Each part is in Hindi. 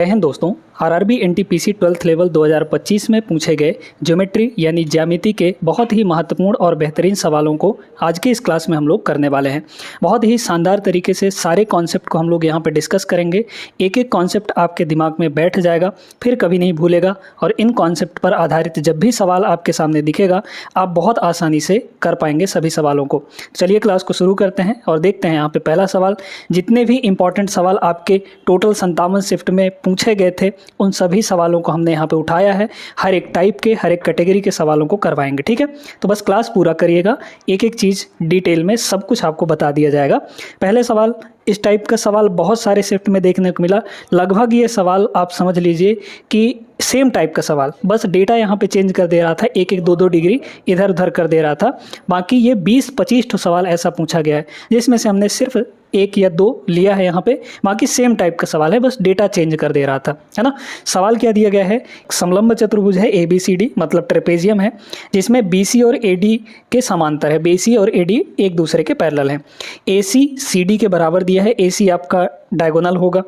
जय हिंद दोस्तों। आरआरबी एनटीपीसी 12th लेवल 2025 में पूछे गए ज्योमेट्री यानी ज्यामिति के बहुत ही महत्वपूर्ण और बेहतरीन सवालों को आज के इस क्लास में हम लोग करने वाले हैं। बहुत ही शानदार तरीके से सारे कॉन्सेप्ट को हम लोग यहाँ पे डिस्कस करेंगे। एक एक कॉन्सेप्ट आपके दिमाग में बैठ जाएगा, फिर कभी नहीं भूलेगा और इन कॉन्सेप्ट पर आधारित जब भी सवाल आपके सामने दिखेगा आप बहुत आसानी से कर पाएंगे सभी सवालों को। चलिए क्लास को शुरू करते हैं और देखते हैं यहाँ पे पहला सवाल। जितने भी इंपॉर्टेंट सवाल आपके टोटल 57 शिफ्ट में पूछे गए थे उन सभी सवालों को हमने यहाँ पे उठाया है। हर एक टाइप के, हर एक कैटेगरी के सवालों को करवाएंगे, ठीक है। तो बस क्लास पूरा करिएगा, एक एक चीज़ डिटेल में सब कुछ आपको बता दिया जाएगा। पहले सवाल, इस टाइप का सवाल बहुत सारे शिफ्ट में देखने को मिला। लगभग ये सवाल आप समझ लीजिए कि सेम टाइप का सवाल, बस डेटा यहाँ पे चेंज कर दे रहा था, एक एक दो दो डिग्री इधर उधर कर दे रहा था। बाकी ये 20-25 सवाल ऐसा पूछा गया है जिसमें से हमने सिर्फ एक या दो लिया है यहाँ पे। बाकी सेम टाइप का सवाल है, बस डेटा चेंज कर दे रहा था, है ना। सवाल क्या दिया गया है, समलंब चतुर्भुज है ABCD, मतलब ट्रेपेजियम है, जिसमें BC और AD के समांतर है। BC और AD एक दूसरे के पैरेलल हैं। AC CD के बराबर दिया है, AC आपका डायगोनल होगा।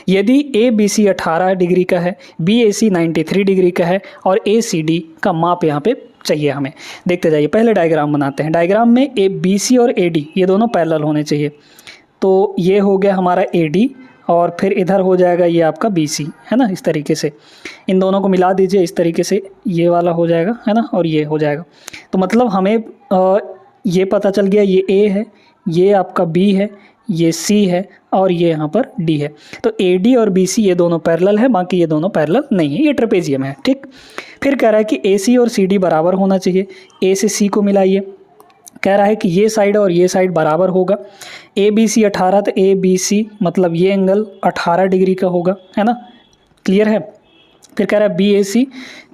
यदि ABC 18 डिग्री का है, BAC 93 डिग्री का है और ACD का माप यहाँ पे चाहिए हमें। देखते जाइए, पहले डायग्राम बनाते हैं। डायग्राम में BC और AD ये दोनों पैरेलल होने चाहिए। तो ये हो गया हमारा AD और फिर इधर हो जाएगा ये आपका BC, है ना। इस तरीके से इन दोनों को मिला दीजिए, इस तरीके से ये वाला हो जाएगा, है ना, और ये हो जाएगा। तो मतलब हमें ये पता चल गया, ये A है, ये आपका B है, ये C है और ये यहाँ पर D है। तो AD और BC ये दोनों पैरेलल है, बाकी ये दोनों पैरेलल नहीं है, ये ट्रेपेजियम है, ठीक। फिर कह रहा है कि AC और CD बराबर होना चाहिए। A से C को मिलाइए, कह रहा है कि ये साइड और ये साइड बराबर होगा। ABC 18, तो ABC मतलब ये एंगल 18 डिग्री का होगा, है ना, क्लियर है। फिर कह रहा है BAC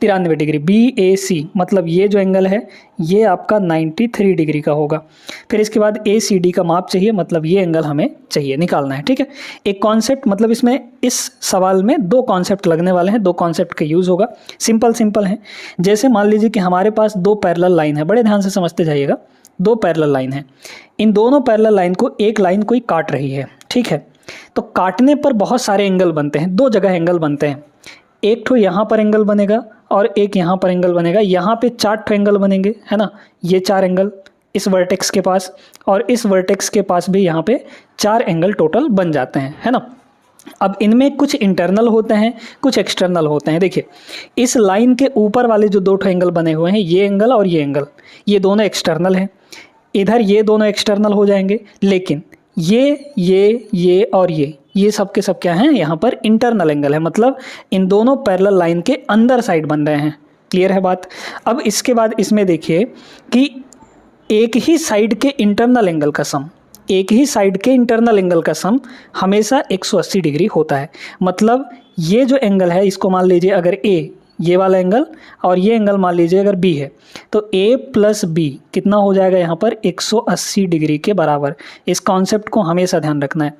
93 डिग्री, BAC मतलब ये जो एंगल है ये आपका 93 डिग्री का होगा। फिर इसके बाद ACD का माप चाहिए, मतलब ये एंगल हमें चाहिए, निकालना है, ठीक है। एक कॉन्सेप्ट, मतलब इसमें इस सवाल में दो कॉन्सेप्ट लगने वाले हैं, दो कॉन्सेप्ट का यूज़ होगा। सिंपल है। जैसे मान लीजिए कि हमारे पास दो पैरेलल लाइन है, बड़े ध्यान से समझते जाइएगा। दो पैरेलल लाइन है, इन दोनों पैरेलल लाइन को एक लाइन कोई काट रही है, ठीक है। तो काटने पर बहुत सारे एंगल बनते हैं, दो जगह एंगल बनते हैं। एक ठो यहाँ पर एंगल बनेगा और एक यहाँ पर एंगल बनेगा। यहाँ पे 4 ठो एंगल बनेंगे, है ना, ये 4 एंगल इस वर्टेक्स के पास और इस वर्टेक्स के पास भी यहाँ पे 4 एंगल टोटल बन जाते हैं, है ना। अब इनमें कुछ इंटरनल होते हैं, कुछ एक्सटर्नल होते हैं। देखिए, इस लाइन के ऊपर वाले जो 2 ठो एंगल बने हुए हैं, ये एंगल और ये एंगल, ये दोनों एक्सटर्नल हैं। इधर ये दोनों एक्सटर्नल हो जाएंगे, लेकिन ये और ये सब के सब क्या हैं, यहाँ पर इंटरनल एंगल है, मतलब इन दोनों पैरेलल लाइन के अंदर साइड बन रहे हैं। क्लियर है बात। अब इसके बाद इसमें देखिए कि एक ही साइड के इंटरनल एंगल का सम, एक ही साइड के इंटरनल एंगल का सम हमेशा 180 डिग्री होता है। मतलब ये जो एंगल है इसको मान लीजिए अगर A, ये वाला एंगल, और ये एंगल मान लीजिए अगर B है, तो A + B कितना हो जाएगा यहाँ पर 180 डिग्री के बराबर। इस कॉन्सेप्ट को हमेशा ध्यान रखना है।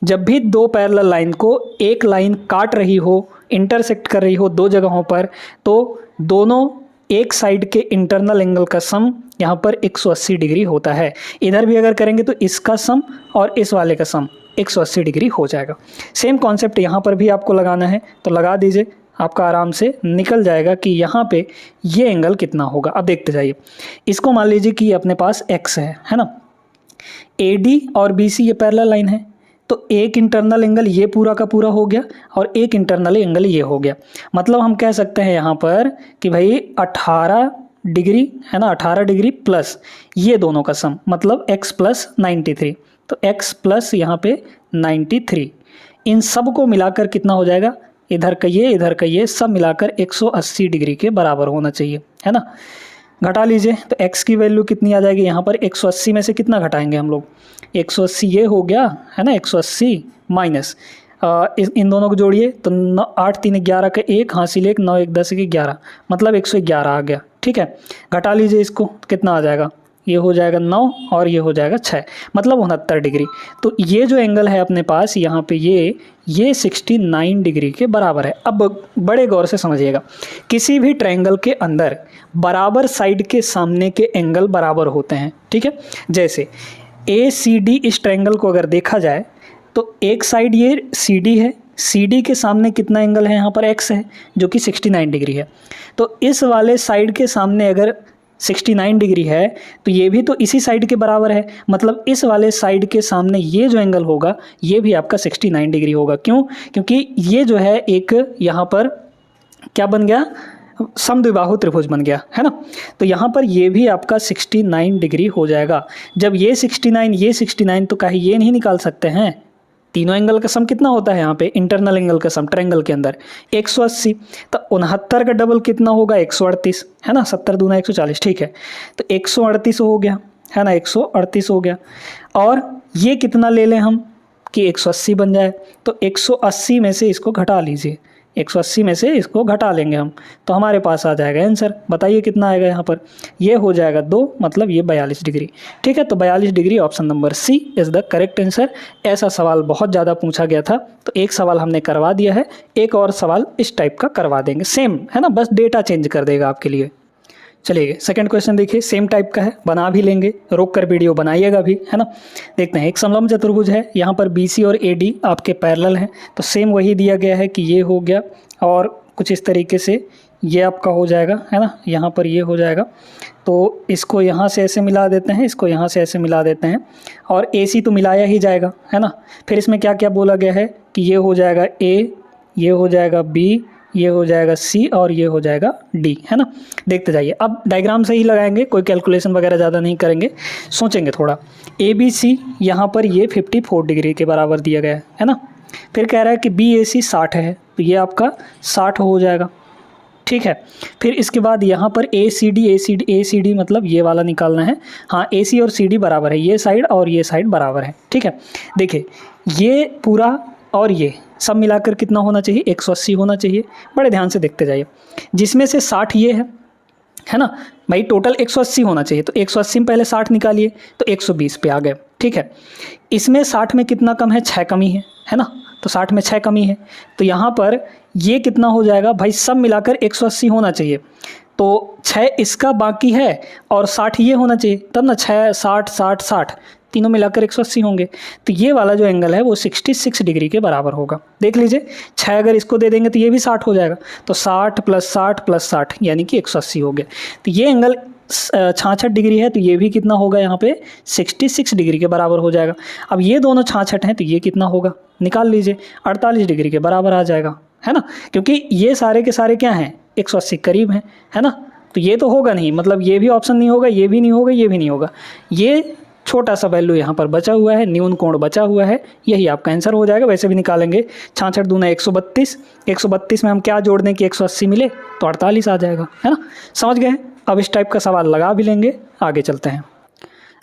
जब भी दो पैरेलल लाइन को एक लाइन काट रही हो, इंटरसेक्ट कर रही हो दो जगहों पर, तो दोनों एक साइड के इंटरनल एंगल का सम यहाँ पर 180 डिग्री होता है। इधर भी अगर करेंगे तो इसका सम और इस वाले का सम 180 डिग्री हो जाएगा। सेम कॉन्सेप्ट यहाँ पर भी आपको लगाना है, तो लगा दीजिए, आपका आराम से निकल जाएगा कि यहाँ पे ये एंगल कितना होगा। अब देखते जाइए, इसको मान लीजिए कि अपने पास x है ना। AD और BC ये पैरेलल लाइन है, तो एक इंटरनल एंगल ये पूरा का पूरा हो गया और एक इंटरनल एंगल ये हो गया। मतलब हम कह सकते हैं यहाँ पर कि भाई 18 डिग्री, है ना, 18 डिग्री प्लस ये दोनों का सम, मतलब x + 93, तो x प्लस यहाँ पे 93, इन सब को मिलाकर कितना हो जाएगा, इधर का ये सब मिलाकर 180 डिग्री के बराबर होना चाहिए, है ना। घटा लीजिए, तो x की वैल्यू कितनी आ जाएगी यहाँ पर, 180 में से कितना घटाएंगे हम लोग, 180 ये हो गया, है ना, 180 माइनस इन दोनों को जोड़िए तो 8 3 11 का 1 हासिल 1 9 1 10 के 11, मतलब 111 आ गया, ठीक है। घटा लीजिए इसको, कितना आ जाएगा, ये हो जाएगा 9 और ये हो जाएगा 6, मतलब 69 डिग्री। तो ये जो एंगल है अपने पास यहाँ पे ये 69 डिग्री के बराबर है। अब बड़े गौर से समझिएगा, किसी भी ट्रायंगल के अंदर बराबर साइड के सामने के एंगल बराबर होते हैं, ठीक है। जैसे ACD इस ट्रायंगल को अगर देखा जाए तो एक साइड ये CD है CD के सामने कितना एंगल है, यहाँ पर x है जो कि 69 डिग्री है। तो इस वाले साइड के सामने अगर 69 डिग्री है तो ये भी तो इसी साइड के बराबर है, मतलब इस वाले साइड के सामने ये जो एंगल होगा ये भी आपका 69 डिग्री होगा। क्यों? क्योंकि ये जो है एक यहाँ पर क्या बन गया, समद्विबाहु त्रिभुज बन गया, है ना। तो यहाँ पर ये भी आपका 69 डिग्री हो जाएगा। जब ये 69 ये 69 तो कहीं ये नहीं निकाल सकते हैं, तीनों एंगल का सम कितना होता है यहाँ पे, इंटरनल एंगल का सम ट्रायंगल के अंदर 180। तो 69 का डबल कितना होगा, 138, है ना, 70 दूना 140, ठीक है। तो 138 हो गया, है ना, 138 हो गया। और ये कितना ले लें हम कि 180 बन जाए, तो 180 में से इसको घटा लीजिए, 180 में से इसको घटा लेंगे हम तो हमारे पास आ जाएगा आंसर। बताइए कितना आएगा यहाँ पर, ये हो जाएगा 2, मतलब ये 42 डिग्री। ठीक है, तो 42 degree option number C is the correct answer. ऐसा सवाल बहुत ज़्यादा पूछा गया था तो एक सवाल हमने करवा दिया है, एक और सवाल इस टाइप का करवा देंगे, सेम है ना, बस डेटा चेंज कर देगा आपके लिए। चलिए सेकंड क्वेश्चन देखिए, सेम टाइप का है, बना भी लेंगे, रोक कर वीडियो बनाइएगा भी, है ना। देखते हैं, एक समलंब चतुर्भुज है, यहाँ पर BC और AD आपके पैरेलल हैं, तो सेम वही दिया गया है कि ये हो गया और कुछ इस तरीके से ये आपका हो जाएगा, है ना, यहाँ पर ये हो जाएगा। तो इसको यहाँ से ऐसे मिला देते हैं, इसको यहाँ से ऐसे मिला देते हैं और AC तो मिलाया ही जाएगा, है ना। फिर इसमें क्या क्या बोला गया है कि ये हो जाएगा A, ये हो जाएगा B, ये हो जाएगा C और ये हो जाएगा D, है ना। देखते जाइए, अब डायग्राम से ही लगाएंगे, कोई कैलकुलेशन वगैरह ज़्यादा नहीं करेंगे, सोचेंगे थोड़ा। ABC यहाँ पर ये 54 डिग्री के बराबर दिया गया है ना। फिर कह रहा है कि BAC 60 है, तो ये आपका 60 हो जाएगा, ठीक है। फिर इसके बाद यहाँ पर ACD मतलब ये वाला निकालना है। हाँ, AC और CD बराबर है, ये साइड और ये साइड बराबर है, ठीक है। देखिए ये पूरा और ये सब मिलाकर कितना होना चाहिए, 180 होना चाहिए। बड़े ध्यान से देखते जाइए, जिसमें से 60 ये है ना भाई, टोटल 180 होना चाहिए, तो 180 में पहले 60 निकालिए तो 120 पे आ गए, ठीक है। इसमें 60 में कितना कम है, 6 कमी है ना, तो 60 में 6 कमी है, तो यहाँ पर ये कितना हो जाएगा भाई, सब मिलाकर 180 होना चाहिए, तो 6 इसका बाकी है और 60 ये होना चाहिए, तब ना 6 60 60 60 तीनों मिलाकर 180 होंगे। तो ये वाला जो एंगल है वो 66 डिग्री के बराबर होगा। देख लीजिए, 6 अगर इसको दे देंगे तो ये भी 60 हो जाएगा, तो 60 + 60 + 60 यानी कि 180 हो गया। तो ये एंगल 66 डिग्री है, तो ये भी कितना होगा यहाँ पे 66 डिग्री के बराबर हो जाएगा। अब ये दोनों 66 हैं तो ये कितना होगा, निकाल लीजिए, 48 डिग्री के बराबर आ जाएगा, है ना, क्योंकि ये सारे के सारे क्या हैं, 180 करीब हैं, है ना। तो ये तो होगा नहीं, मतलब ये भी ऑप्शन नहीं होगा, ये भी नहीं होगा, ये भी नहीं होगा, ये छोटा सा वैल्यू यहाँ पर बचा हुआ है, न्यून कोण बचा हुआ है, यही आपका आंसर हो जाएगा। वैसे भी निकालेंगे, 66 दूना 132, 132 में हम क्या जोड़ दें कि 180 मिले तो 48 आ जाएगा, है ना। समझ गए। अब इस टाइप का सवाल लगा भी लेंगे, आगे चलते हैं।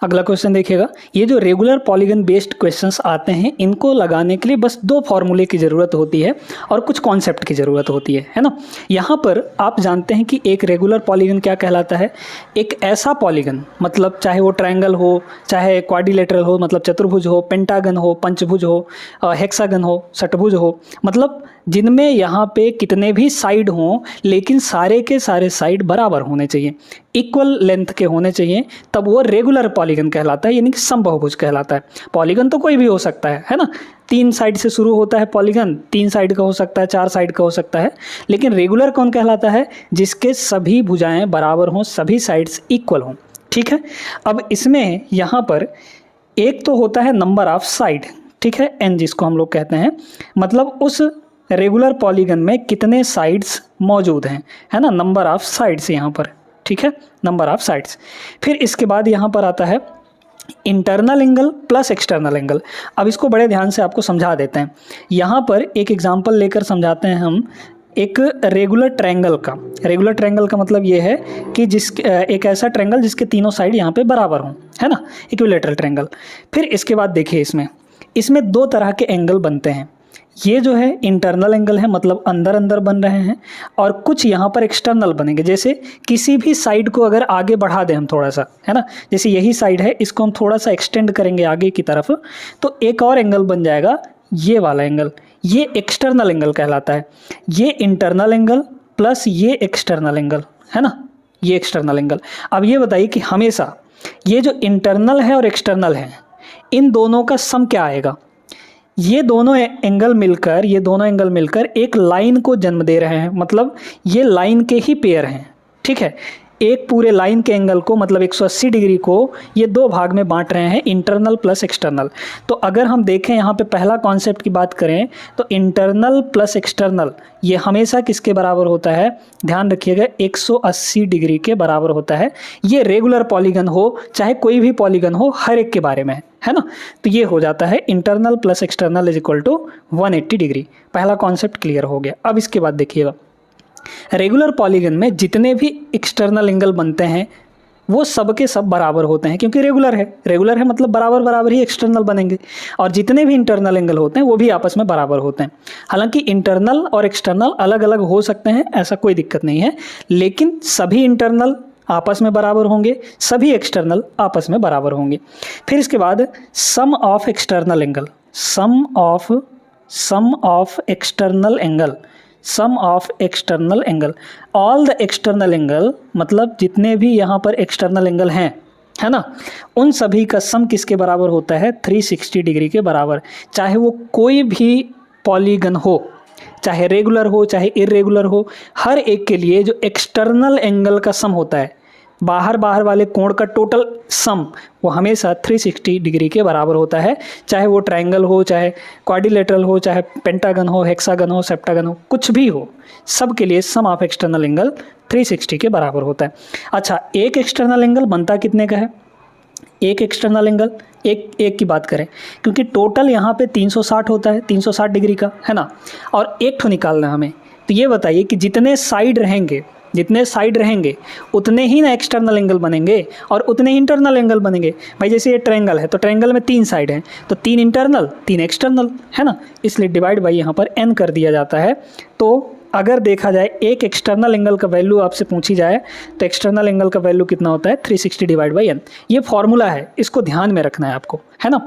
अगला क्वेश्चन देखिएगा, ये जो रेगुलर पॉलीगन बेस्ड क्वेश्चंस आते हैं इनको लगाने के लिए बस 2 फॉर्मूले की ज़रूरत होती है और कुछ कॉन्सेप्ट की ज़रूरत होती है ना। यहाँ पर आप जानते हैं कि एक रेगुलर पॉलीगन क्या कहलाता है, एक ऐसा पॉलीगन, मतलब चाहे वो ट्रायंगल हो, चाहे क्वाड्रिलेटरल हो, मतलब चतुर्भुज हो, पेंटागन हो, पंचभुज हो, हेक्सागन हो, षटभुज हो, मतलब जिनमें यहाँ पे कितने भी साइड हों लेकिन सारे के सारे साइड बराबर होने चाहिए, इक्वल लेंथ के होने चाहिए, तब वो रेगुलर पॉलीगन कहलाता है, यानी कि समबाहुभुज कहलाता है। पॉलीगन तो कोई भी हो सकता है ना, 3 साइड से शुरू होता है पॉलीगन, 3 साइड का हो सकता है, 4 साइड का हो सकता है, लेकिन रेगुलर कौन कहलाता है, जिसके सभी भुजाएं बराबर हों, सभी साइड्स इक्वल हों, ठीक है। अब इसमें यहाँ पर एक तो होता है नंबर ऑफ साइड, ठीक है, n जिसको हम लोग कहते हैं, मतलब उस रेगुलर पॉलीगन में कितने साइड्स मौजूद हैं, है ना, नंबर ऑफ साइड्स यहाँ पर, ठीक है, नंबर ऑफ साइड्स। फिर इसके बाद यहाँ पर आता है internal angle plus external angle. अब इसको बड़े ध्यान से आपको समझा देते हैं। यहाँ पर एक एग्जांपल लेकर समझाते हैं हम एक रेगुलर ट्रायंगल का। रेगुलर ट्रायंगल का मतलब ये है कि एक ऐसा ट्रायंगल जिसके तीनों साइड यहाँ पे बराबर हों, है ना, इक्विलैटरल ट्रायंगल। फिर इसके बाद देखिए इसमें 2 तरह के एंगल बनते हैं। ये जो है इंटरनल एंगल है, मतलब अंदर अंदर बन रहे हैं, और कुछ यहाँ पर एक्सटर्नल बनेंगे। जैसे किसी भी साइड को अगर आगे बढ़ा दें हम थोड़ा सा, है ना, जैसे यही साइड है, इसको हम थोड़ा सा एक्सटेंड करेंगे आगे की तरफ, तो एक और एंगल बन जाएगा, ये वाला एंगल, ये एक्सटर्नल एंगल कहलाता है। ये इंटरनल एंगल प्लस ये एक्सटर्नल एंगल, है ना, ये एक्सटर्नल एंगल। अब ये बताइए कि हमेशा ये जो इंटरनल है और एक्सटर्नल है, इन दोनों का सम क्या आएगा। ये दोनों एंगल मिलकर एक लाइन को जन्म दे रहे हैं, मतलब ये लाइन के ही पेयर हैं, ठीक है। एक पूरे लाइन के एंगल को, मतलब 180 डिग्री को ये दो भाग में बांट रहे हैं, इंटरनल प्लस एक्सटर्नल। तो अगर हम देखें यहाँ पे पहला कॉन्सेप्ट की बात करें तो इंटरनल प्लस एक्सटर्नल ये हमेशा किसके बराबर होता है, ध्यान रखिएगा 180 डिग्री के बराबर होता है। ये रेगुलर पॉलीगन हो चाहे कोई भी पॉलीगन हो, हर एक के बारे में है ना। तो ये हो जाता है internal plus external is equal to 180 degree. पहला कॉन्सेप्ट क्लियर हो गया। अब इसके बाद देखिएगा, रेगुलर पॉलीगन में जितने भी एक्सटर्नल एंगल बनते हैं वो सब के सब बराबर होते हैं, क्योंकि रेगुलर है मतलब बराबर बराबर ही एक्सटर्नल बनेंगे। और जितने भी इंटरनल एंगल होते हैं वो भी आपस में बराबर होते हैं। हालांकि इंटरनल और एक्सटर्नल अलग अलग हो सकते हैं, ऐसा कोई दिक्कत नहीं है, लेकिन सभी इंटरनल आपस में बराबर होंगे, सभी एक्सटर्नल आपस में बराबर होंगे। फिर इसके बाद some of external angle, some of external angle, all the external angle, मतलब जितने भी यहाँ पर एक्सटर्नल एंगल हैं, है ना, उन सभी का सम किसके बराबर होता है, 360 डिग्री के बराबर। चाहे वो कोई भी पॉलीगन हो, चाहे रेगुलर हो चाहे इरेगुलर हो, हर एक के लिए जो एक्सटर्नल एंगल का सम होता है, बाहर वाले कोण का टोटल सम, वो हमेशा 360 डिग्री के बराबर होता है। चाहे वो ट्रायंगल हो, चाहे क्वाड्रिलेटरल हो, चाहे पेंटागन हो, हेक्सागन हो, सेप्टागन हो, कुछ भी हो, सब के लिए सम ऑफ एक्सटर्नल एंगल 360 के बराबर होता है। अच्छा, एक एक्सटर्नल एंगल बनता कितने का है, एक एक्सटर्नल एंगल एक की बात करें, क्योंकि टोटल यहाँ पे 360 होता है, 360 डिग्री का, है ना, और एक ठो निकालना है हमें। तो ये बताइए कि जितने साइड रहेंगे उतने ही ना एक्सटर्नल एंगल बनेंगे और उतने ही इंटरनल एंगल बनेंगे। भाई जैसे ये ट्रायंगल है तो ट्रायंगल में 3 साइड हैं, तो 3 इंटरनल 3 एक्सटर्नल, है ना, इसलिए डिवाइड बाई यहाँ पर n कर दिया जाता है। तो अगर देखा जाए एक एक्सटर्नल एंगल का वैल्यू आपसे पूछी जाए तो एक्सटर्नल एंगल का वैल्यू कितना होता है, 360 डिवाइड बाई n। ये फॉर्मूला है, इसको ध्यान में रखना है आपको, है ना।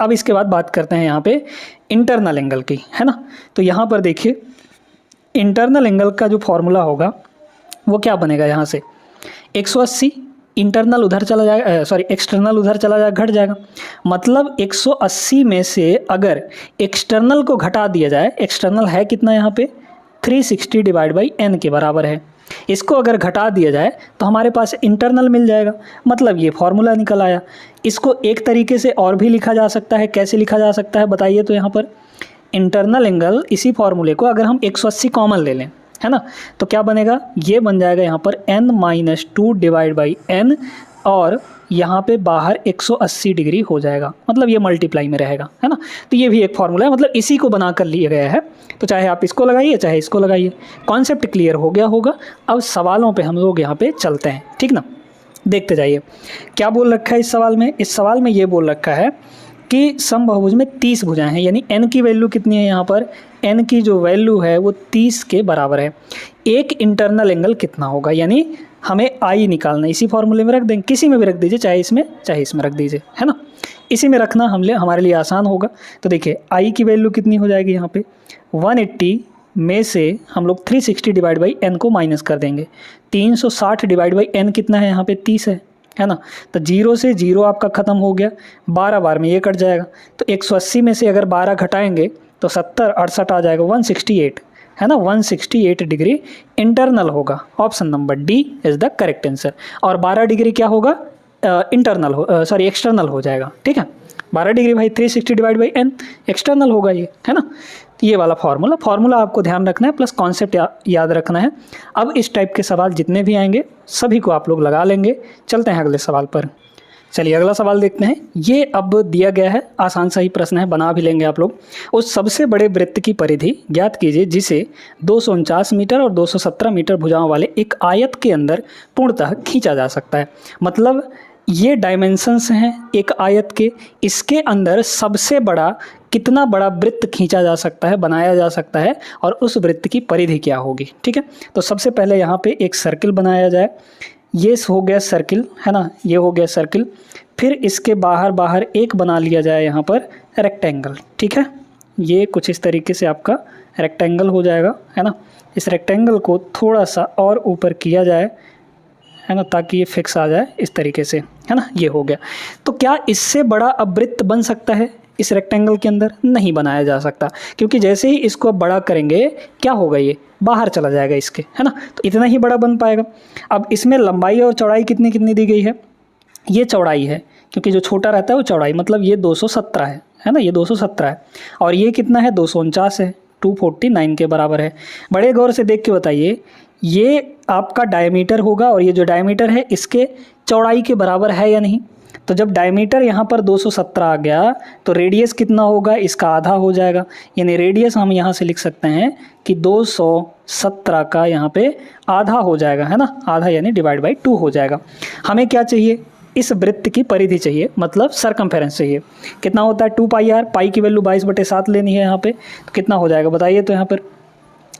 अब इसके बाद बात करते हैं यहाँ पे इंटरनल एंगल की, है ना। तो यहाँ पर देखिए इंटरनल एंगल का जो फॉर्मूला होगा वो क्या बनेगा, यहाँ से 180, इंटरनल उधर चला जाएगा, एक्सटर्नल उधर चला जाएगा, घट जाएगा। मतलब 180 में से अगर एक्सटर्नल को घटा दिया जाए, एक्सटर्नल है कितना यहाँ पे 360 डिवाइड बाई n के बराबर है, इसको अगर घटा दिया जाए तो हमारे पास इंटरनल मिल जाएगा। मतलब ये फॉर्मूला निकल आया। इसको एक तरीके से और भी लिखा जा सकता है, कैसे लिखा जा सकता है बताइए। तो यहाँ पर इंटरनल एंगल, इसी फॉर्मूले को अगर हम 180 कॉमन ले लें, है ना, तो क्या बनेगा, ये बन जाएगा यहाँ पर n-2 डिवाइड बाई n, और यहाँ पे बाहर 180 डिग्री हो जाएगा, मतलब ये मल्टीप्लाई में रहेगा, है ना। तो ये भी एक फॉर्मूला है, मतलब इसी को बना कर लिया गया है। तो चाहे आप इसको लगाइए चाहे इसको लगाइए। कॉन्सेप्ट क्लियर हो गया होगा। अब सवालों पे हम लोग यहाँ पे चलते हैं, ठीक ना। देखते जाइए क्या बोल रखा है इस सवाल में। इस सवाल में ये बोल रखा है कि समबाहुभुज में 30 भुजाएं हैं, यानी n की वैल्यू कितनी है, यहाँ पर n की जो वैल्यू है वो 30 के बराबर है। एक इंटरनल एंगल कितना होगा, यानी हमें i निकालना है। इसी फॉर्मूले में रख देंगे, किसी में भी रख दीजिए, चाहे इसमें रख दीजिए, है ना। इसी में रखना हमारे लिए आसान होगा। तो देखिए i की वैल्यू कितनी हो जाएगी, यहाँ पे 180 में से हम लोग 360 डिवाइड बाई n को माइनस कर देंगे। 360 डिवाइड बाई n कितना है, यहाँ पे 30 है ना। तो 0 से 0 आपका ख़त्म हो गया, 12 बार में ये कट जाएगा। तो 180 में से अगर 12 घटाएंगे तो 70 68 आ जाएगा, 168, है ना, 168 डिग्री इंटरनल होगा। Option number D is the correct answer. और 12 डिग्री क्या होगा, एक्सटर्नल हो जाएगा, ठीक है। 12 डिग्री भाई 360 डिवाइड बाई n एक्सटर्नल होगा ये, है ना। तो ये वाला फार्मूला आपको ध्यान रखना है, प्लस कॉन्सेप्ट याद रखना है। अब इस टाइप के सवाल जितने भी आएंगे सभी को आप लोग लगा लेंगे। चलते हैं अगले सवाल पर। चलिए अगला सवाल देखते हैं। ये अब दिया गया है, आसान सा ही प्रश्न है, बना भी लेंगे आप लोग। उस सबसे बड़े वृत्त की परिधि ज्ञात कीजिए जिसे 249 मीटर और 217 मीटर भुजाओं वाले एक आयत के अंदर पूर्णतः खींचा जा सकता है। मतलब ये डायमेंशंस हैं एक आयत के, इसके अंदर सबसे बड़ा कितना बड़ा वृत्त खींचा जा सकता है, बनाया जा सकता है, और उस वृत्त की परिधि क्या होगी, ठीक है। तो सबसे पहले यहाँ पे एक सर्किल बनाया जाए। ये हो गया सर्किल, है ना, ये हो गया सर्किल। फिर इसके बाहर एक बना लिया जाए यहाँ पर रेक्टेंगल, ठीक है। ये कुछ इस तरीके से आपका रेक्टेंगल हो जाएगा, है ना। इस रेक्टेंगल को थोड़ा सा और ऊपर किया जाए, है ना, ताकि ये फिक्स आ जाए इस तरीके से, है ना। ये हो गया। तो क्या इससे बड़ा अब वृत्त बन सकता है, इस रेक्टेंगल के अंदर नहीं बनाया जा सकता, क्योंकि जैसे ही इसको बड़ा करेंगे क्या होगा, ये बाहर चला जाएगा इसके, है ना। तो इतना ही बड़ा बन पाएगा। अब इसमें लंबाई और चौड़ाई कितनी कितनी दी गई है, ये चौड़ाई है, क्योंकि जो छोटा रहता है वो चौड़ाई, मतलब ये 217 है ना, ये 217 है। और ये कितना है, 249 है, 249 के बराबर है। बड़े गौर से देख के बताइए, ये आपका डायमीटर होगा और ये जो डायमीटर है इसके चौड़ाई के बराबर है या नहीं। तो जब डायमीटर यहाँ पर 217 आ गया तो रेडियस कितना होगा, इसका आधा हो जाएगा। यानी रेडियस हम यहाँ से लिख सकते हैं कि 217 का यहाँ पे आधा हो जाएगा, है ना, आधा यानी डिवाइड बाई 2 हो जाएगा। हमें क्या चाहिए, इस वृत्त की परिधि चाहिए, मतलब सरकमफेरेंस चाहिए। कितना होता है 2πr, पाई की वैल्यू 22/7 लेनी है यहाँ पे, तो कितना हो जाएगा बताइए। तो यहाँ पर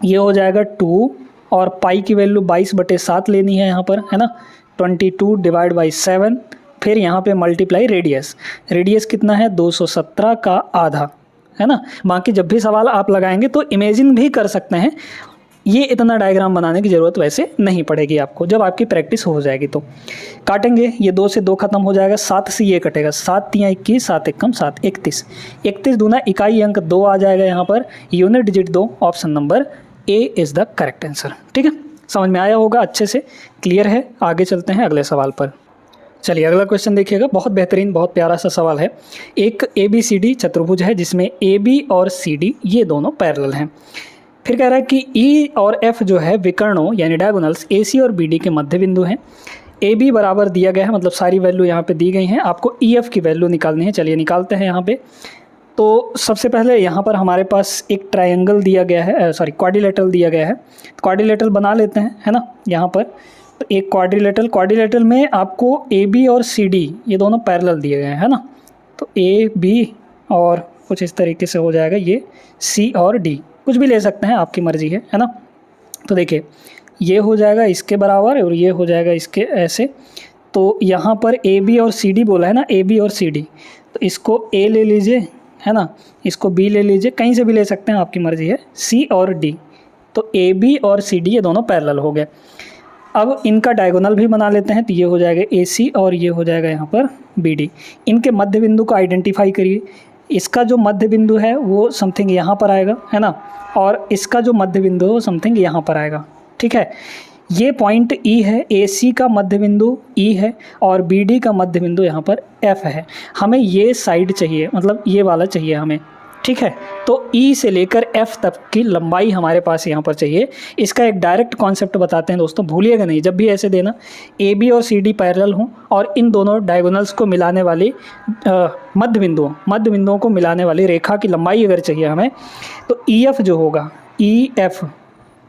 ये हो जाएगा 2 और पाई की वैल्यू 22/7 लेनी है यहाँ पर, है ना, 22 डिवाइड बाई 7, फिर यहाँ पे मल्टीप्लाई रेडियस। रेडियस कितना है, 217 का आधा, है ना। बाकी जब भी सवाल आप लगाएंगे तो इमेजिन भी कर सकते हैं, ये इतना डायग्राम बनाने की ज़रूरत वैसे नहीं पड़ेगी आपको, जब आपकी प्रैक्टिस हो जाएगी तो। काटेंगे, ये 2 से 2 खत्म हो जाएगा, 7 से ये कटेगा, 7 3 21, 7 1 7, 31, 31 दूना इकाई अंक 2 आ जाएगा यहाँ पर, unit digit 2, option number A is the correct answer. ठीक है, समझ में आया होगा, अच्छे से क्लियर है। आगे चलते हैं अगले सवाल पर। चलिए अगला क्वेश्चन देखिएगा, बहुत बेहतरीन, बहुत प्यारा सा सवाल है। एक ABCD चतुर्भुज है जिसमें AB और CD ये दोनों पैरेलल हैं। फिर कह रहा है कि E और F जो है विकर्णों यानी डायगोनल्स AC और BD के मध्य बिंदु हैं। AB बराबर दिया गया है, मतलब सारी वैल्यू यहाँ पे दी गई हैं, आपको EF की वैल्यू निकालनी है। चलिए निकालते हैं यहाँ पे। तो सबसे पहले यहाँ पर हमारे पास एक ट्रायंगल दिया गया है, सॉरी क्वाड्रिलेटरल दिया गया है। क्वाड्रिलेटरल बना लेते हैं, है ना। यहाँ पर तो एक क्वाड्रिलेटरल में आपको AB और CD ये दोनों पैरेलल दिए गए हैं, है ना। तो AB और कुछ इस तरीके से हो जाएगा, ये C और D, कुछ भी ले सकते हैं, आपकी मर्जी है ना। तो देखिए ये हो जाएगा इसके बराबर और ये हो जाएगा इसके ऐसे। तो यहाँ पर AB और CD बोला है ना, AB और CD, तो इसको A ले लीजिए, है ना, इसको B ले लीजिए, कहीं से भी ले सकते हैं, आपकी मर्जी है, C और D। तो AB और CD ये दोनों पैरेलल हो गए। अब इनका डायगोनल भी बना लेते हैं, तो ये हो जाएगा AC और ये हो जाएगा यहाँ पर BD। इनके मध्य बिंदु को आइडेंटिफाई करिए। इसका जो मध्य बिंदु है वो समथिंग यहाँ पर आएगा, है ना, और इसका जो मध्य बिंदु है वो समथिंग यहाँ पर आएगा। ठीक है, ये पॉइंट E है, AC का मध्य बिंदु E है और BD का मध्य बिंदु यहाँ पर F है। हमें ये साइड चाहिए, मतलब ये वाला चाहिए हमें। ठीक है, तो E से लेकर F तक की लंबाई हमारे पास यहाँ पर चाहिए। इसका एक डायरेक्ट कॉन्सेप्ट बताते हैं दोस्तों, भूलिएगा नहीं, जब भी ऐसे देना AB और CD पैरेलल हों और इन दोनों डायगोनल्स को मिलाने वाली मध्य बिंदुओं को मिलाने वाली रेखा की लंबाई अगर चाहिए हमें, तो EF जो होगा, EF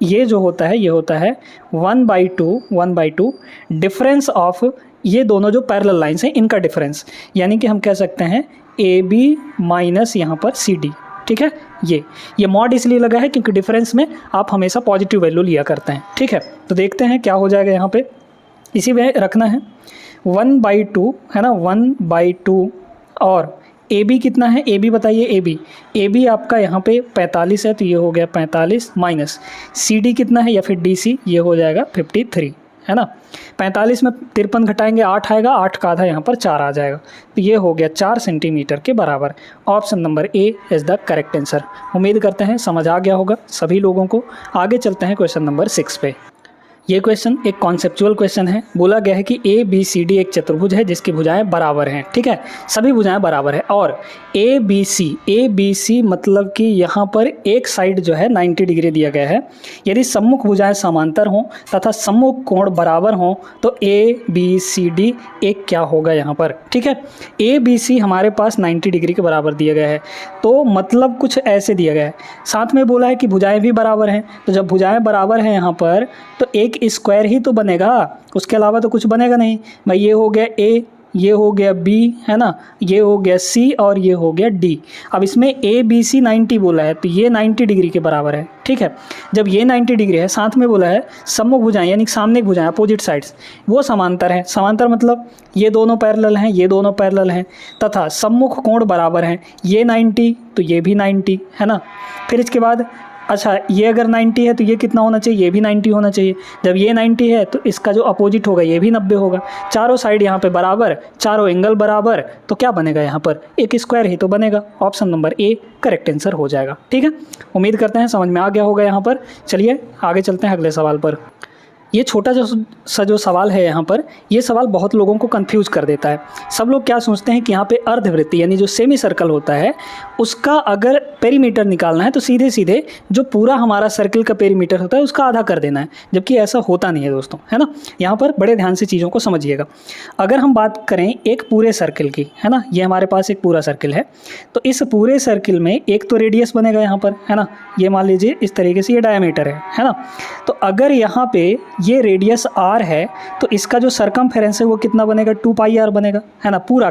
ये जो होता है, ये होता है 1/2 डिफरेंस ऑफ ये दोनों जो पैरेलल लाइंस हैं इनका डिफरेंस, यानी कि हम कह सकते हैं AB माइनस यहाँ पर CD। ठीक है, ये मॉड इसलिए लगा है क्योंकि डिफरेंस में आप हमेशा पॉजिटिव वैल्यू लिया करते हैं। ठीक है, तो देखते हैं क्या हो जाएगा यहाँ पे, इसी में रखना है 1/2, है ना, 1/2 और AB कितना है, AB बताइए, AB आपका यहाँ पे 45 है, तो ये हो गया 45 माइनस CD कितना है या फिर DC, ये हो जाएगा 53, है ना। 45 में 53 घटाएंगे 8 आएगा, 8 का आधा यहाँ पर 4 आ जाएगा, तो ये हो गया 4 सेंटीमीटर के बराबर। Option number A is the correct answer. उम्मीद करते हैं समझ आ गया होगा सभी लोगों को। आगे चलते हैं क्वेश्चन नंबर 6 पे। ये क्वेश्चन एक कॉन्सेप्चुअल क्वेश्चन है। बोला गया है कि ABCD एक चतुर्भुज है जिसकी भुजाएं बराबर हैं। ठीक है, सभी भुजाएं बराबर है और ABC मतलब कि यहाँ पर एक साइड जो है 90 डिग्री दिया गया है। यदि सम्मुख भुजाएं समांतर हों तथा सम्मुख कोण बराबर हों तो ABCD एक क्या होगा यहाँ पर। ठीक है, ABC हमारे पास 90 डिग्री के बराबर दिया गया है, तो मतलब कुछ ऐसे दिया गया है। साथ में बोला है कि भुजाएं भी बराबर हैं, तो जब भुजाएं बराबर हैं यहाँ पर तो एक स्क्वायर ही तो बनेगा, उसके अलावा तो कुछ बनेगा नहीं भाई। ये हो गया A, ये हो गया B, है ना, ये हो गया C और ये हो गया D। अब इसमें ABC 90 बोला है, तो ये 90 डिग्री के बराबर है। ठीक है, जब ये 90 डिग्री है, साथ में बोला है सम्मुख भुजाएं यानी सामने की भुजाएं अपोजिट साइड्स वो समांतर हैं। समांतर मतलब ये दोनों पैरेलल हैं, ये दोनों पैरेलल हैं, तथा सम्मुख कोण बराबर हैं, ये 90 तो ये भी 90, है ना। फिर इसके बाद अच्छा ये अगर 90 है तो ये कितना होना चाहिए, ये भी 90 होना चाहिए। जब ये 90 है तो इसका जो अपोजिट होगा ये भी 90 होगा। चारों साइड यहाँ पे बराबर, चारों एंगल बराबर, तो क्या बनेगा यहाँ पर, एक स्क्वायर ही तो बनेगा। Option number A correct answer हो जाएगा। ठीक है, उम्मीद करते हैं समझ में आ गया होगा यहाँ पर। चलिए आगे चलते हैं अगले सवाल पर। ये छोटा जो सवाल है यहाँ पर, ये सवाल बहुत लोगों को कंफ्यूज कर देता है। सब लोग क्या सोचते हैं कि यहाँ पे अर्धवृत्त यानी जो सेमी सर्कल होता है उसका अगर पेरीमीटर निकालना है तो सीधे सीधे जो पूरा हमारा सर्कल का पेरीमीटर होता है उसका आधा कर देना है, जबकि ऐसा होता नहीं है दोस्तों, है ना। यहाँ पर बड़े ध्यान से चीज़ों को समझिएगा। अगर हम बात करें एक पूरे सर्कल की, है ना, ये हमारे पास एक पूरा सर्कल है, तो इस पूरे सर्कल में एक तो रेडियस बनेगा यहाँ पर, है ना, ये मान लीजिए इस तरीके से ये डायमीटर है ना। तो अगर यहाँ पे ये रेडियस r है तो इसका जो सरकमफेरेंस है वो कितना बनेगा, 2πr बनेगा, है ना, पूरा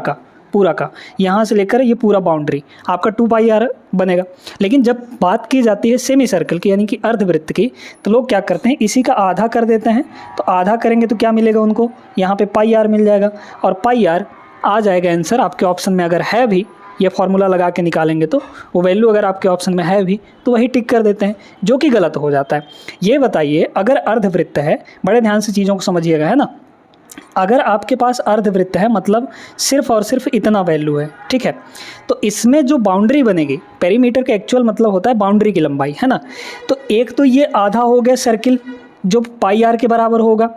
का यहाँ से लेकर ये पूरा बाउंड्री आपका 2πr बनेगा। लेकिन जब बात की जाती है सेमी सर्कल की यानी कि अर्धवृत्त की, तो लोग क्या करते हैं, इसी का आधा कर देते हैं। तो आधा करेंगे तो क्या मिलेगा उनको, यहाँ पे πr मिल जाएगा, और πr आ जाएगा आंसर आपके ऑप्शन में। अगर है भी, ये फार्मूला लगा के निकालेंगे तो वो वैल्यू अगर आपके ऑप्शन में है भी तो वही टिक कर देते हैं, जो कि गलत हो जाता है। ये बताइए अगर अर्धवृत्त है, बड़े ध्यान से चीज़ों को समझिएगा, है ना, अगर आपके पास अर्धवृत्त है मतलब सिर्फ और सिर्फ इतना वैल्यू है, ठीक है, तो इसमें जो बाउंड्री बनेगी, पेरीमीटर का एक्चुअल मतलब होता है बाउंड्री की लंबाई, है ना। तो एक तो ये आधा हो गया सर्किल जो πr के बराबर होगा,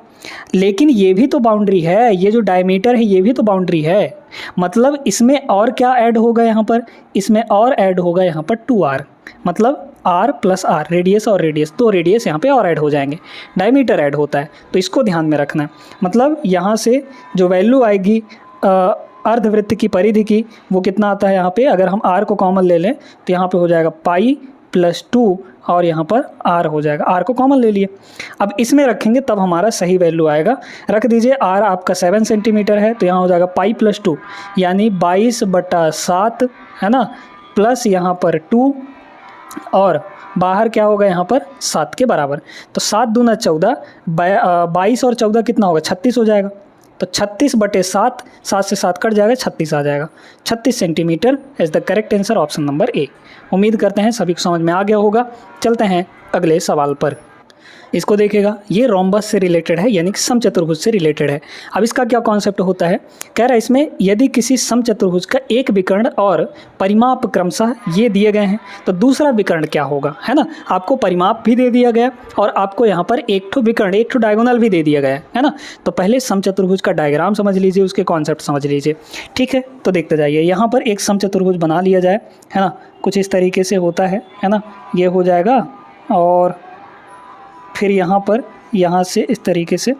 लेकिन ये भी तो बाउंड्री है, ये जो डायमीटर है ये भी तो बाउंड्री है, मतलब इसमें और क्या ऐड होगा यहाँ पर, इसमें और ऐड होगा यहाँ पर 2r, मतलब r प्लस r, रेडियस और रेडियस, तो रेडियस यहाँ पे और ऐड हो जाएंगे, डायमीटर ऐड होता है, तो इसको ध्यान में रखना है। मतलब यहाँ से जो वैल्यू आएगी अर्धवृत्त की परिधि की वो कितना आता है यहाँ पे, अगर हम r को कॉमन ले लें तो यहाँ पे हो जाएगा पाई प्लस 2 और यहाँ पर r हो जाएगा, r को कॉमन ले लिए। अब इसमें रखेंगे तब हमारा सही वैल्यू आएगा। रख दीजिए r आपका 7 सेंटीमीटर है तो यहाँ हो जाएगा पाई प्लस 2 यानी 22/7, है ना, प्लस यहाँ पर 2 और बाहर क्या होगा यहाँ पर 7 के बराबर। तो 7 दूना 14, 22 और 14 कितना होगा, 36 हो जाएगा। तो 36/7, 7 से 7 कट जाएगा, 36 आ जाएगा। 36 centimetre is the correct answer, option number A. उम्मीद करते हैं सभी को समझ में आ गया होगा। चलते हैं अगले सवाल पर। इसको देखिएगा, ये रोम्बस से रिलेटेड है यानी कि समचतुर्भुज से रिलेटेड है। अब इसका क्या कॉन्सेप्ट होता है, कह रहा है इसमें यदि किसी समचतुर्भुज का एक विकर्ण और परिमाप क्रमशः ये दिए गए हैं तो दूसरा विकर्ण क्या होगा, है ना। आपको परिमाप भी दे दिया गया और आपको यहाँ पर एक ठो विकर्ण, एक ठो डायगोनल भी दे दिया गया है ना। तो पहले समचतुर्भुज का डायग्राम समझ लीजिए, उसके कॉन्सेप्ट समझ लीजिए, ठीक है। तो देखते जाइए, यहाँ पर एक समचतुर्भुज बना लिया जाए, है ना, कुछ इस तरीके से होता है ना, ये हो जाएगा और फिर यहाँ पर यहाँ से इस तरीके से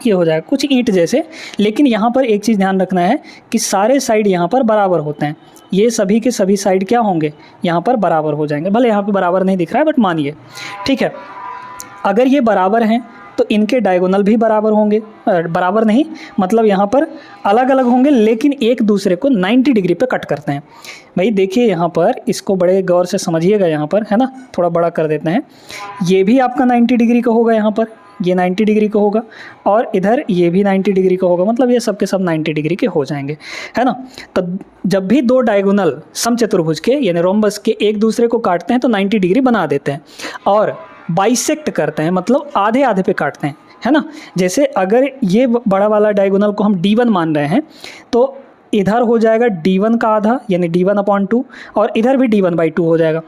ये हो जाएगा कुछ ईंट जैसे। लेकिन यहाँ पर एक चीज़ ध्यान रखना है कि सारे साइड यहाँ पर बराबर होते हैं, ये सभी के सभी साइड क्या होंगे, यहाँ पर बराबर हो जाएंगे। भले यहाँ पे बराबर नहीं दिख रहा है बट मानिए, ठीक है। अगर ये बराबर हैं तो इनके डायगोनल भी बराबर होंगे, बराबर नहीं मतलब यहाँ पर अलग अलग होंगे, लेकिन एक दूसरे को 90 डिग्री पे कट करते हैं। भाई देखिए यहाँ पर, इसको बड़े गौर से समझिएगा, यहाँ पर है ना, थोड़ा बड़ा कर देते हैं। ये भी आपका 90 डिग्री का होगा, यहाँ पर ये 90 डिग्री का होगा और इधर ये भी 90 डिग्री का होगा, मतलब ये सब के सब 90 डिग्री के हो जाएंगे, है ना। तो जब भी दो डायगोनल समचतुर्भुज के यानी रोम्बस के एक दूसरे को काटते हैं तो 90 डिग्री बना देते हैं और बाइसेक्ट करते हैं, मतलब आधे आधे पे काटते हैं, है ना। जैसे अगर ये बड़ा वाला डायगोनल को हम D1 मान रहे हैं तो इधर हो जाएगा D1 का आधा यानी D1/2 और इधर भी D1/2 हो जाएगा,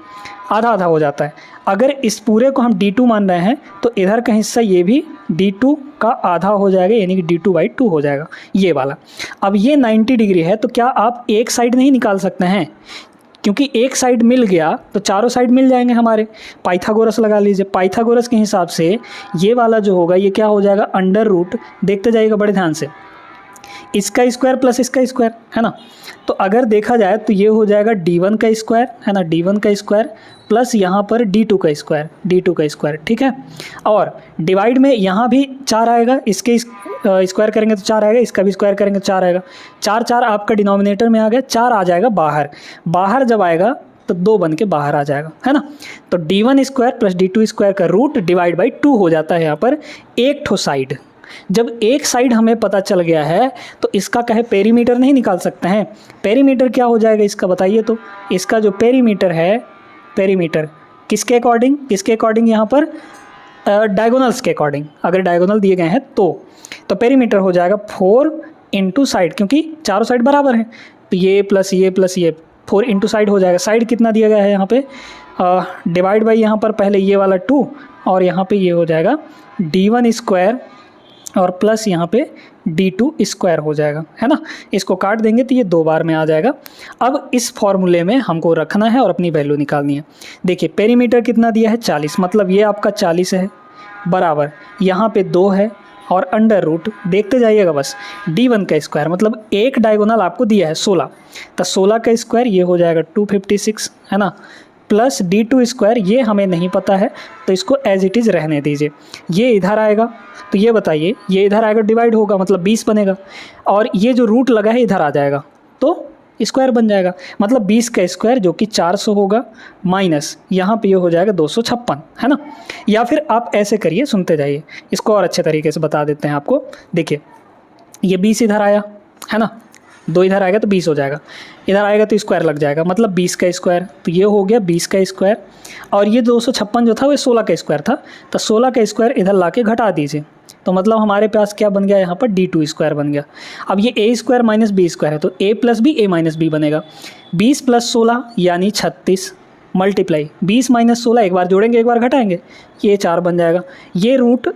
आधा आधा हो जाता है। अगर इस पूरे को हम D2 मान रहे हैं तो इधर का हिस्सा ये भी D2 का आधा हो जाएगा यानी कि D2/2 हो जाएगा, ये वाला। अब ये 90 डिग्री है तो क्या आप एक साइड नहीं निकाल सकते हैं, क्योंकि एक साइड मिल गया तो चारों साइड मिल जाएंगे हमारे। पाइथागोरस लगा लीजिए, पाइथागोरस के हिसाब से ये वाला जो होगा ये क्या हो जाएगा, अंडर रूट, देखते जाइएगा बड़े ध्यान से, इसका स्क्वायर प्लस इसका स्क्वायर, है ना। तो अगर देखा जाए तो ये हो जाएगा D1 का स्क्वायर, है ना, D1 का स्क्वायर प्लस यहाँ पर D2 का स्क्वायर, D2 का स्क्वायर, ठीक है। और डिवाइड में यहाँ भी 4 आएगा, इसके स्क्वायर करेंगे तो 4 आएगा, इसका भी स्क्वायर करेंगे तो 4 आएगा। 4 4 आपका डिनोमिनेटर में आ गया, 4 आ जाएगा बाहर, बाहर जब आएगा तो 2 बन के बाहर आ जाएगा, है ना। तो D1 square plus D2 square का रूट डिवाइड बाई 2 हो जाता है यहाँ पर एक ठो साइड। जब एक साइड हमें पता चल गया है तो इसका कहे पेरीमीटर नहीं निकाल सकते हैं। पेरीमीटर क्या हो जाएगा इसका बताइए तो, इसका जो पेरीमीटर है, पेरीमीटर किसके अकॉर्डिंग यहाँ पर डायगोनल्स के अकॉर्डिंग, अगर डायगोनल दिए गए हैं तो पेरीमीटर हो जाएगा 4 इंटू साइड, क्योंकि चारों साइड बराबर हैं, तो ये प्लस ये 4 इंटू साइड हो जाएगा। साइड कितना दिया गया है यहाँ पे, डिवाइड बाई यहाँ पर पहले ये वाला 2 और यहाँ पे ये हो जाएगा d1 स्क्वायर और प्लस यहाँ पे d2 स्क्वायर हो जाएगा, है ना। इसको काट देंगे तो ये 2 बार में आ जाएगा। अब इस फॉर्मूले में हमको रखना है और अपनी वैल्यू निकालनी है। देखिए पेरीमीटर कितना दिया है 40, मतलब ये आपका 40 है, बराबर यहाँ पे 2 है और अंडर रूट देखते जाइएगा बस d1 का स्क्वायर, मतलब एक डायगोनल आपको दिया है 16, तो 16 का स्क्वायर ये हो जाएगा 256, है ना, प्लस d2 स्क्वायर ये हमें नहीं पता है तो इसको एज इट इज़ रहने दीजिए। ये इधर आएगा तो ये बताइए, ये इधर आएगा डिवाइड होगा मतलब 20 बनेगा, और ये जो रूट लगा है इधर आ जाएगा तो स्क्वायर बन जाएगा, मतलब 20 का स्क्वायर जो कि 400 होगा, माइनस यहाँ पे ये हो जाएगा 256, है ना। या फिर आप ऐसे करिए, सुनते जाइए, इसको और अच्छे तरीके से बता देते हैं आपको। देखिए ये 20 इधर आया, है ना, 2 इधर आएगा तो 20 हो जाएगा, इधर आएगा तो स्क्वायर लग जाएगा, मतलब 20 का स्क्वायर, तो ये हो गया 20 का स्क्वायर, और ये 256 जो था वो 16 का स्क्वायर था, तो 16 का स्क्वायर इधर ला के घटा दीजिए, तो मतलब हमारे पास क्या बन गया यहाँ पर d2 स्क्वायर बन गया। अब ये a square minus b square है तो a plus B a minus B बनेगा, 20 प्लस 16 यानी 36 मल्टीप्लाई 20 माइनस 16, एक बार जोड़ेंगे एक बार घटाएंगे, ये 4 बन जाएगा। ये रूट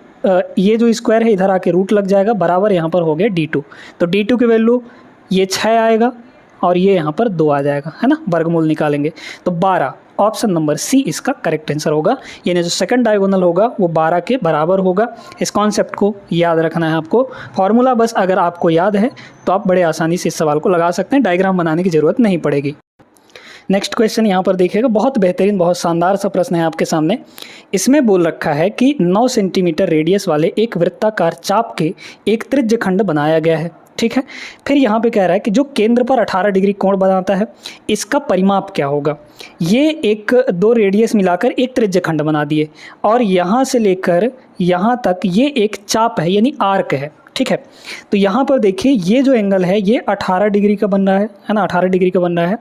ये जो स्क्वायर है इधर आके रूट लग जाएगा, बराबर यहाँ पर हो गया d2, तो d2 की वैल्यू ये 6 आएगा और ये यहाँ पर 2 आ जाएगा, है ना, वर्गमूल निकालेंगे तो 12, ऑप्शन नंबर सी इसका करेक्ट आंसर होगा। यानी जो सेकंड डायगोनल होगा वो 12 के बराबर होगा। इस कॉन्सेप्ट को याद रखना है आपको, फॉर्मूला बस अगर आपको याद है तो आप बड़े आसानी से इस सवाल को लगा सकते हैं, डायग्राम बनाने की ज़रूरत नहीं पड़ेगी। नेक्स्ट क्वेश्चन यहाँ पर देखिएगा, बहुत बेहतरीन बहुत शानदार सा प्रश्न है आपके सामने। इसमें बोल रखा है कि 9 सेंटीमीटर रेडियस वाले एक वृत्ताकार चाप के एक त्रिज्य खंड बनाया गया है, ठीक है। फिर यहाँ पे कह रहा है कि जो केंद्र पर 18 डिग्री कोण बनाता है इसका परिमाप क्या होगा। ये एक 2 रेडियस मिलाकर एक त्रिज्य खंड बना दिए और यहाँ से लेकर यहाँ तक ये एक चाप है यानी आर्क है, ठीक है। तो यहाँ पर देखिए ये जो एंगल है ये 18 डिग्री का बन रहा है ना, 18 डिग्री का बन रहा है।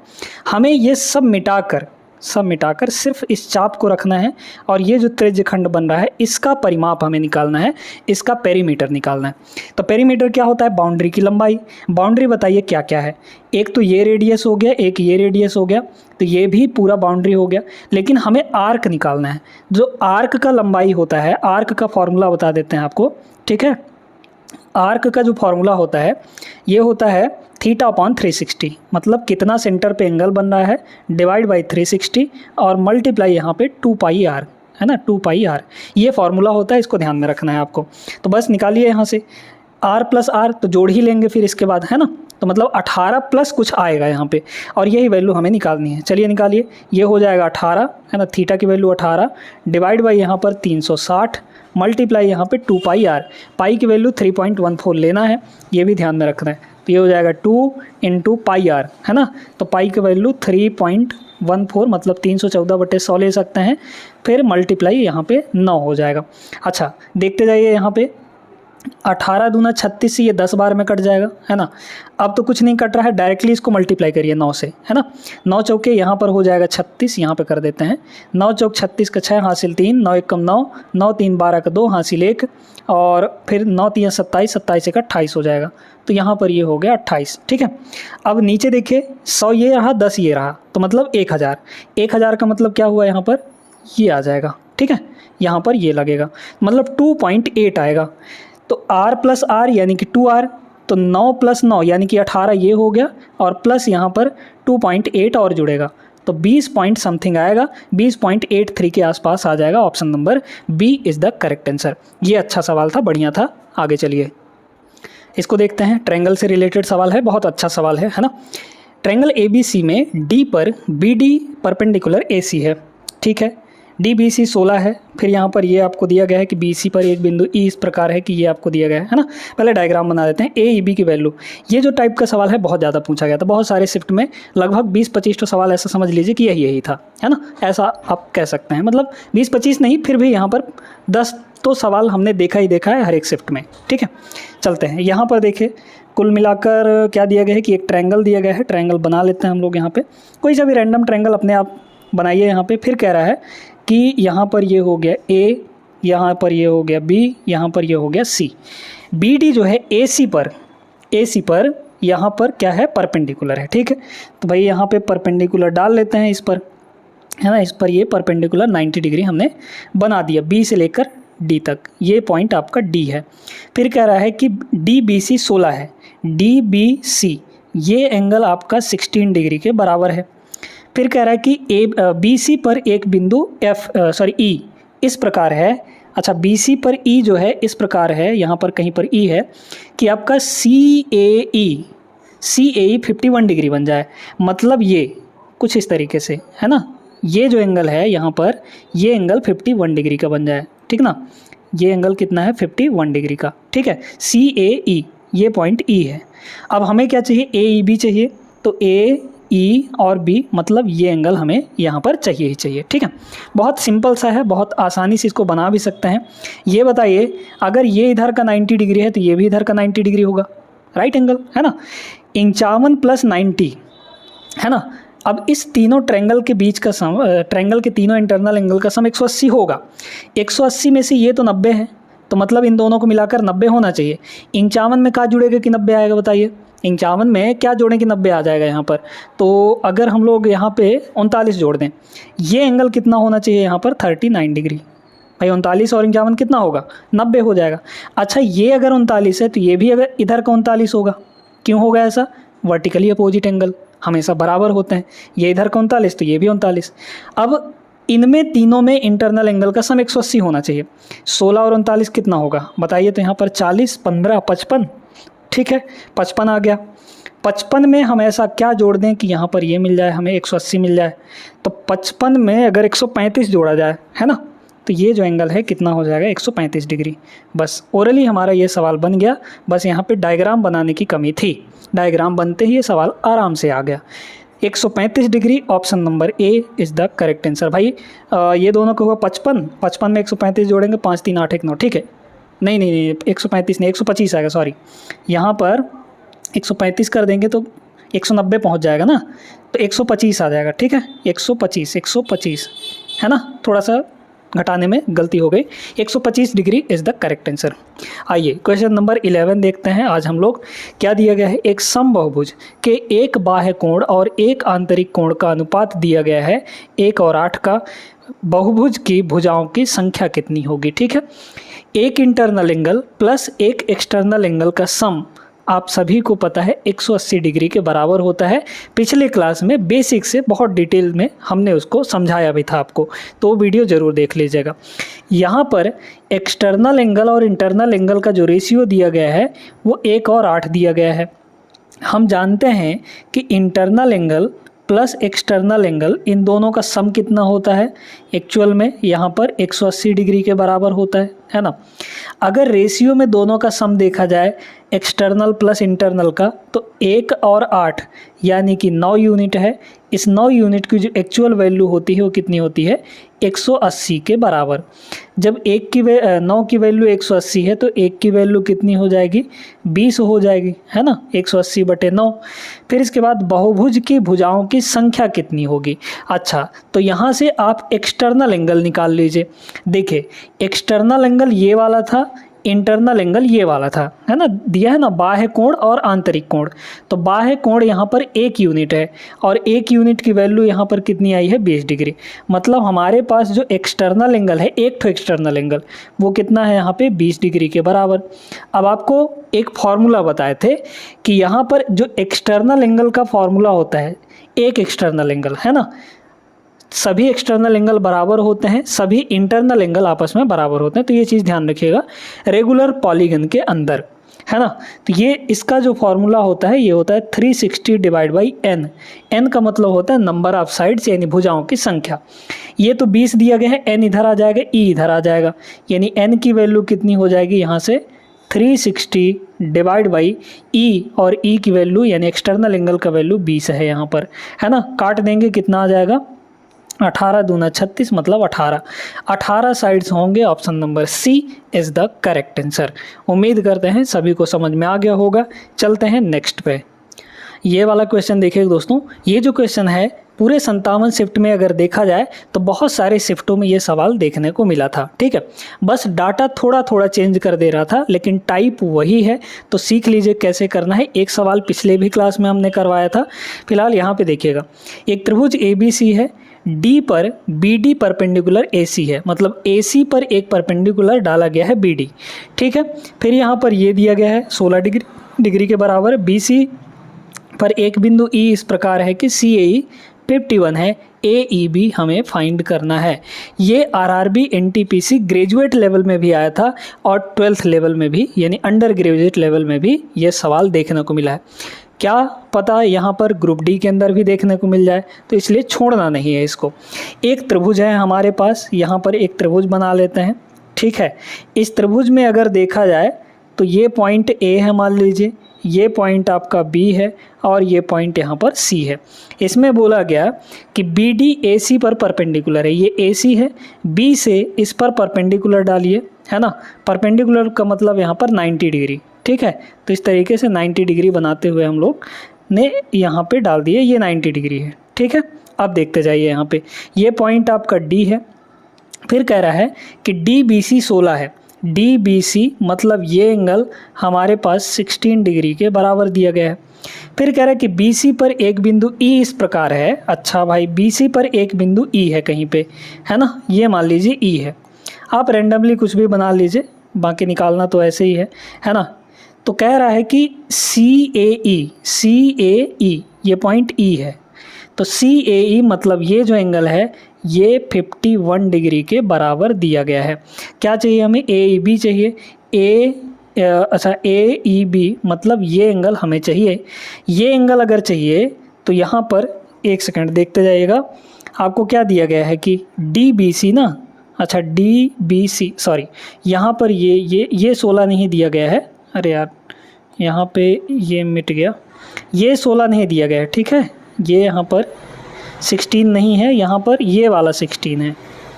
हमें ये सब मिटाकर सिर्फ इस चाप को रखना है और ये जो त्रिज्य खंड बन रहा है इसका परिमाप हमें निकालना है, इसका पेरीमीटर निकालना है। तो पेरीमीटर क्या होता है, बाउंड्री की लंबाई। बाउंड्री बताइए क्या क्या है, एक तो ये रेडियस हो गया, एक ये रेडियस हो गया, तो ये भी पूरा बाउंड्री हो गया। लेकिन हमें आर्क निकालना है, जो आर्क का लंबाई होता है, आर्क का फॉर्मूला बता देते हैं आपको, ठीक है। आर्क का जो फॉर्मूला होता है ये होता है θ/360, मतलब कितना सेंटर पे एंगल बन रहा है डिवाइड बाई 360 और मल्टीप्लाई यहाँ पे 2πr, है ना, 2πr ये फॉर्मूला होता है, इसको ध्यान में रखना है आपको। तो बस निकालिए यहाँ से r प्लस r, तो जोड़ ही लेंगे फिर इसके बाद, है ना। तो मतलब 18 प्लस कुछ आएगा यहाँ पे और यही वैल्यू हमें निकालनी है। चलिए निकालिए, ये हो जाएगा 18, है ना, थीटा की वैल्यू 18 डिवाइड बाई यहाँ पर 360 मल्टीप्लाई यहाँ पे 2πr, पाई की वैल्यू 3.14 लेना है, ये भी ध्यान में रखना है। तो ये हो जाएगा 2 × πr, है ना, तो पाई की वैल्यू 3.14 मतलब 314/100 ले सकते हैं, फिर मल्टीप्लाई यहाँ पे 9 हो जाएगा। अच्छा देखते जाइए यहाँ पे 18 दूना 36 से ये 10 बार में कट जाएगा, है ना। अब तो कुछ नहीं कट रहा है, डायरेक्टली इसको मल्टीप्लाई करिए 9 से, है ना। 9 चौके यहाँ पर हो जाएगा 36, यहाँ पे कर देते हैं 9 चौक 36 का 6 हासिल 3, 9 एकम 9, 9 3 12 का 2 हासिल 1 और फिर 9 3 27, 27 एक 28 हो जाएगा। तो यहाँ पर ये हो गया 28, ठीक है। अब नीचे देखिए 100 ये रहा, 10 ये रहा, तो मतलब 1000। 1000 का मतलब क्या हुआ, यहाँ पर ये आ जाएगा, ठीक है, यहाँ पर ये लगेगा, मतलब 2.8 आएगा। तो r प्लस r यानी कि 2r, तो 9 प्लस 9 यानी कि 18 ये हो गया और प्लस यहाँ पर 2.8 और जुड़ेगा, तो 20 पॉइंट समथिंग आएगा, 20.83 के आसपास आ जाएगा। Option number B is the correct answer. ये अच्छा सवाल था, बढ़िया था। आगे चलिए इसको देखते हैं, ट्रायंगल से रिलेटेड सवाल है, बहुत अच्छा सवाल है ना। ट्रायंगल ABC में D पर BD परपेंडिकुलर AC है, ठीक है। DBC 16 है, फिर यहाँ पर ये आपको दिया गया है कि BC पर एक बिंदु E इस प्रकार है कि ये आपको दिया गया है ना। पहले डायग्राम बना देते हैं। AEB की वैल्यू, ये जो टाइप का सवाल है बहुत ज़्यादा पूछा गया था, बहुत सारे शिफ्ट में लगभग 20-25 तो सवाल ऐसा समझ लीजिए कि यही था, है ना, ऐसा आप कह सकते हैं। मतलब 20-25 नहीं, फिर भी यहाँ पर 10 तो सवाल हमने देखा ही देखा है हर एक शिफ्ट में, ठीक है। चलते हैं यहाँ पर देखिए, कुल मिलाकर क्या दिया गया है कि एक ट्रायंगल दिया गया है, ट्रायंगल बना लेते हैं हम लोग। यहाँ पे कोई सा भी रैंडम ट्रायंगल अपने आप बनाइए यहाँ पे। फिर कह रहा है कि यहाँ पर ये हो गया ए, यहाँ पर ये हो गया बी, यहाँ पर ये हो गया सी। बी डी जो है ए सी पर यहाँ पर क्या है, परपेंडिकुलर है। ठीक है, तो भाई यहाँ पे परपेंडिकुलर डाल लेते हैं इस पर, है ना। इस पर ये परपेंडिकुलर 90 डिग्री हमने बना दिया बी से लेकर डी तक। ये पॉइंट आपका डी है। फिर कह रहा है कि डी बी सी 16 है, डी बी सी ये एंगल आपका 16 डिग्री के बराबर है। फिर कह रहा है कि ए बी सी पर एक बिंदु ई इस प्रकार है। अच्छा, बी सी पर ई जो है इस प्रकार है, यहाँ पर कहीं पर ई है कि आपका सी ए ई 51 डिग्री बन जाए। मतलब ये कुछ इस तरीके से, है ना। ये जो एंगल है यहाँ पर, ये एंगल 51 डिग्री का बन जाए। ठीक ना, ये एंगल कितना है, 51 डिग्री का। ठीक है, सी ए ई ये पॉइंट ई है। अब हमें क्या चाहिए, ए ई बी चाहिए। तो ए ई और बी मतलब ये एंगल हमें यहाँ पर चाहिए ही चाहिए। ठीक है, बहुत सिंपल सा है, बहुत आसानी से इसको बना भी सकते हैं। ये बताइए, अगर ये इधर का 90 डिग्री है तो ये भी इधर का 90 डिग्री होगा, राइट एंगल, है ना। 51 + 90, है ना। अब इस तीनों ट्रायंगल के बीच का सम, ट्रायंगल के तीनों इंटरनल एंगल का सम 180 होगा। 180 में से ये तो 90 है, तो मतलब इन दोनों को मिलाकर 90 होना चाहिए। 51 में क्या जुड़ेगा कि 90 आएगा, बताइए। 51 में क्या जोड़ें कि 90 आ जाएगा यहाँ पर। तो अगर हम लोग यहाँ पे 39 जोड़ दें, ये एंगल कितना होना चाहिए यहाँ पर, 39 डिग्री। भाई 39 और 51 कितना होगा, 90 हो जाएगा। अच्छा, ये अगर 39 है तो ये भी अगर इधर का 39 होगा। क्यों होगा ऐसा, वर्टिकली अपोजिट एंगल हमेशा बराबर होते हैं। ये इधर का 39 तो ये भी 39। अब इनमें तीनों में इंटरनल एंगल का सम 180 होना चाहिए। 16 और 39 कितना होगा बताइए। तो यहाँ पर 40, 15, 55। ठीक है, 55 आ गया। 55 में हम ऐसा क्या जोड़ दें कि यहाँ पर ये मिल जाए, हमें 180 मिल जाए। तो 55 में अगर 135 जोड़ा जाए, है ना, तो ये जो एंगल है कितना हो जाएगा, 135 डिग्री। बस ओरली हमारा ये सवाल बन गया। बस यहाँ पे डायग्राम बनाने की कमी थी, डायग्राम बनते ही ये सवाल आराम से आ गया। 135 degree, option number A is the correct answer. भाई ये दोनों का हुआ 55 में 135 जोड़ेंगे, 5 3 8 1 9। ठीक है, नहीं 135 नहीं, 125 आएगा, सॉरी। यहाँ पर 135 कर देंगे तो 190 पहुँच जाएगा ना, तो 125 आ जाएगा। ठीक है, 125 है ना, थोड़ा सा घटाने में गलती हो गई। 125 degree is the correct answer. आइए क्वेश्चन नंबर 11 देखते हैं। आज हम लोग क्या दिया गया है, एक समबाहुभुज के एक बाह्य कोण और एक आंतरिक कोण का अनुपात दिया गया है 1 और 8 का। बहुभुज की भुजाओं की संख्या कितनी होगी। ठीक है, एक इंटरनल एंगल प्लस एक एक्सटर्नल एंगल का सम आप सभी को पता है 180 डिग्री के बराबर होता है। पिछले क्लास में बेसिक से बहुत डिटेल में हमने उसको समझाया भी था आपको, तो वीडियो ज़रूर देख लीजिएगा। यहाँ पर एक्सटर्नल एंगल और इंटरनल एंगल का जो रेशियो दिया गया है वो 1 और 8 दिया गया है। हम जानते हैं कि internal angle plus external angle in दोनों का सम कितना होता है, एक्चुअल में यहाँ पर 180 डिग्री के बराबर होता है ना। अगर रेशियो में दोनों का सम देखा जाए एक्सटर्नल प्लस इंटरनल का, तो 1 और 8 यानी कि 9 यूनिट है। इस 9 यूनिट की जो एक्चुअल वैल्यू होती है वो कितनी होती है, 180 के बराबर। जब 9 की वैल्यू 180 है तो 1 की वैल्यू कितनी हो जाएगी, 20 हो जाएगी, है ना, 180/9। फिर इसके बाद बहुभुज की भुजाओं की संख्या कितनी होगी। अच्छा, तो यहाँ से आप एक्सटर्नल एंगल निकाल लीजिए। देखिए, एक्सटर्नल एंगल ये वाला था, इंटरनल एंगल ये वाला था, है ना, दिया है ना, बाह्य कोण और आंतरिक कोण। तो बाह्य कोण यहाँ पर 1 यूनिट है और 1 यूनिट की वैल्यू यहाँ पर कितनी आई है, 20 डिग्री। मतलब हमारे पास जो एक्सटर्नल एंगल है, एक तो एक्सटर्नल एंगल, वो कितना है यहाँ पे 20 डिग्री के बराबर। अब आपको एक फॉर्मूला बताए थे कि यहाँ पर जो एक्सटर्नल एंगल का फॉर्मूला होता है, एक एक्सटर्नल एंगल, है ना, सभी एक्सटर्नल एंगल बराबर होते हैं, सभी इंटरनल एंगल आपस में बराबर होते हैं। तो ये चीज़ ध्यान रखिएगा रेगुलर पॉलीगन के अंदर, है ना। तो ये इसका जो फॉर्मूला होता है ये होता है 360/n। n का मतलब होता है नंबर ऑफ साइड्स, यानी भुजाओं की संख्या। ये तो 20 दिया गया है, n इधर आ जाएगा, e इधर आ जाएगा, यानी n की वैल्यू कितनी हो जाएगी यहाँ से 360/e, और e की वैल्यू यानी एक्सटर्नल एंगल का वैल्यू 20 है यहाँ पर, है ना। काट देंगे, कितना आ जाएगा, 18 दूना 36, मतलब 18 साइड्स होंगे। Option number C is the correct answer. उम्मीद करते हैं सभी को समझ में आ गया होगा। चलते हैं नेक्स्ट पे। ये वाला क्वेश्चन देखिए दोस्तों, ये जो क्वेश्चन है पूरे 57 शिफ्ट में अगर देखा जाए तो बहुत सारे शिफ्टों में ये सवाल देखने को मिला था। ठीक है, बस डाटा थोड़ा थोड़ा चेंज कर दे रहा था, लेकिन टाइप वही है। तो सीख लीजिए कैसे करना है। एक सवाल पिछले भी क्लास में हमने करवाया था। फिलहाल यहाँ पे देखिएगा, एक त्रिभुज ABC है, डी पर BD परपेंडिकुलर AC है, मतलब AC पर एक परपेंडिकुलर डाला गया है BD। ठीक है, फिर यहाँ पर ये दिया गया है 16 डिग्री के बराबर। BC पर एक बिंदु E इस प्रकार है कि CAE 51 है, AEB हमें फाइंड करना है। ये RRB NTPC ग्रेजुएट लेवल में भी आया था और 12th लेवल में भी, यानी अंडर ग्रेजुएट लेवल में भी ये सवाल देखने को मिला है। क्या पता यहाँ पर ग्रुप डी के अंदर भी देखने को मिल जाए, तो इसलिए छोड़ना नहीं है इसको। एक त्रिभुज है हमारे पास, यहाँ पर एक त्रिभुज बना लेते हैं। ठीक है, इस त्रिभुज में अगर देखा जाए तो ये पॉइंट A है मान लीजिए, ये पॉइंट आपका B है और ये पॉइंट यहाँ पर C है। इसमें बोला गया कि BD AC पर परपेंडिकुलर है, ये AC है, B से इस पर परपेंडिकुलर डालिए, है ना। परपेंडिकुलर का मतलब यहाँ पर 90 डिग्री। ठीक है, तो इस तरीके से 90 डिग्री बनाते हुए हम लोग ने यहाँ पे डाल दिए, ये 90 डिग्री है। ठीक है, अब देखते जाइए यहाँ पे, ये पॉइंट आपका D है। फिर कह रहा है कि DBC 16 है, DBC मतलब ये एंगल हमारे पास 16 डिग्री के बराबर दिया गया है। फिर कह रहा है कि BC पर एक बिंदु E इस प्रकार है। अच्छा भाई, BC पर एक बिंदु E है कहीं पे, है ना, ये मान लीजिए E है। आप रैंडमली कुछ भी बना लीजिए, बाकी निकालना तो ऐसे ही है ना। तो कह रहा है कि CAE ये पॉइंट E है, तो CAE मतलब ये जो एंगल है ये 51 डिग्री के बराबर दिया गया है। क्या चाहिए हमें, AEB चाहिए। AEB मतलब ये एंगल हमें चाहिए। ये एंगल अगर चाहिए तो यहाँ पर एक सेकंड देखते जाइएगा, आपको क्या दिया गया है कि DBC ना, अच्छा DBC सॉरी, यहाँ पर ये 16 नहीं दिया गया है। अरे यार, यहाँ पे ये मिट गया, ये 16 नहीं दिया गया है। ठीक है, ये यहाँ पर 16 नहीं है, यहाँ पर ये वाला 16 है।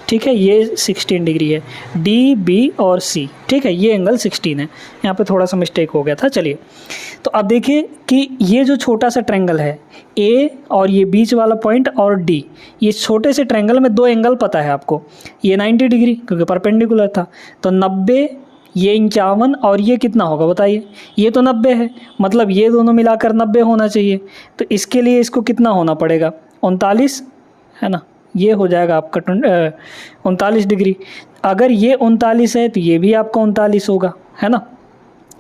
ठीक है, ये 16 डिग्री है, DB और C। ठीक है, ये एंगल 16 है, यहाँ पे थोड़ा सा मिस्टेक हो गया था। चलिए, तो अब देखिए कि ये जो छोटा सा ट्रायंगल है A और ये बीच वाला पॉइंट और D, ये छोटे से ट्रायंगल में दो एंगल पता है आपको, ये 90 डिग्री क्योंकि परपेंडिकुलर था, तो 90, ये 51 और ये कितना होगा बताइए, ये तो 90 है, मतलब ये दोनों मिलाकर 90 होना चाहिए। तो इसके लिए इसको कितना होना पड़ेगा, 39, है ना, ये हो जाएगा आपका 39 डिग्री। अगर ये 39 है तो ये भी आपका 39 होगा, है ना,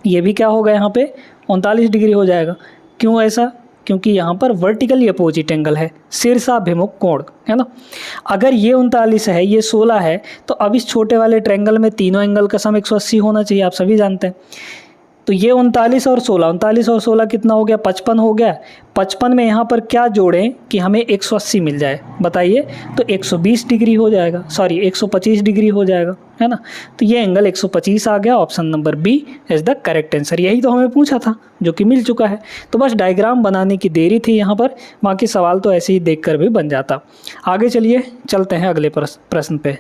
ये भी क्या होगा यहाँ पे 39 डिग्री हो जाएगा। क्यों ऐसा, क्योंकि यहाँ पर वर्टिकली अपोजिट एंगल है, शीर्षाभिमुख कोण, है ना। अगर ये 39 है, ये 16 है, तो अब इस छोटे वाले ट्रायंगल में तीनों एंगल का सम 180 होना चाहिए, आप सभी जानते हैं। तो ये 39 और 16 कितना हो गया, 55 हो गया। 55 में यहाँ पर क्या जोड़ें कि हमें 180 मिल जाए, बताइए, तो 120 डिग्री हो जाएगा, सॉरी 125 डिग्री हो जाएगा, है ना। तो ये एंगल 125 आ गया। Option number B is the correct answer. यही तो हमें पूछा था, जो कि मिल चुका है। तो बस डायग्राम बनाने की देरी थी यहाँ पर, बाकी सवाल तो ऐसे ही देख कर भी बन जाता। आगे चलिए, चलते हैं अगले प्रश्न पे।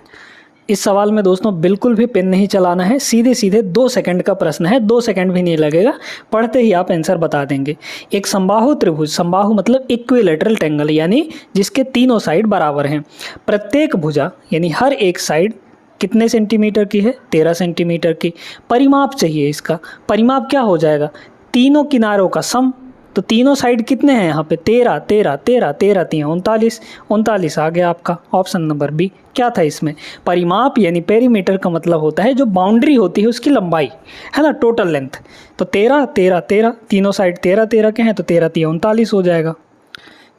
इस सवाल में दोस्तों बिल्कुल भी पेन नहीं चलाना है, सीधे सीधे 2 सेकंड का प्रश्न है, 2 सेकंड भी नहीं लगेगा, पढ़ते ही आप आंसर बता देंगे। एक समबाहु त्रिभुज, समबाहु मतलब इक्विलैटरल ट्रायंगल, यानी जिसके तीनों साइड बराबर हैं। प्रत्येक भुजा यानी हर एक साइड कितने सेंटीमीटर की है, 13 सेंटीमीटर की। परिमाप चाहिए इसका, परिमाप क्या हो जाएगा, तीनों किनारों का सम। तो तीनों साइड कितने हैं यहाँ पे, 13 13 13 13 3 39 आ गया आपका। ऑप्शन नंबर B क्या था इसमें, परिमाप यानी पेरीमीटर का मतलब होता है जो बाउंड्री होती है उसकी लंबाई, है ना, टोटल लेंथ। तो 13 13 13, तीनों साइड 13 13 के हैं, तो 13 3 39 हो जाएगा।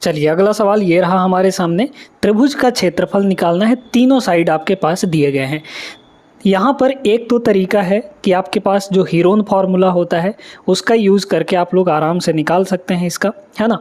चलिए अगला सवाल ये रहा हमारे सामने, त्रिभुज का क्षेत्रफल निकालना है, तीनों साइड आपके पास दिए गए हैं। यहाँ पर एक तो तरीका है कि आपके पास जो हीरोन फार्मूला होता है उसका यूज़ करके आप लोग आराम से निकाल सकते हैं इसका, है ना।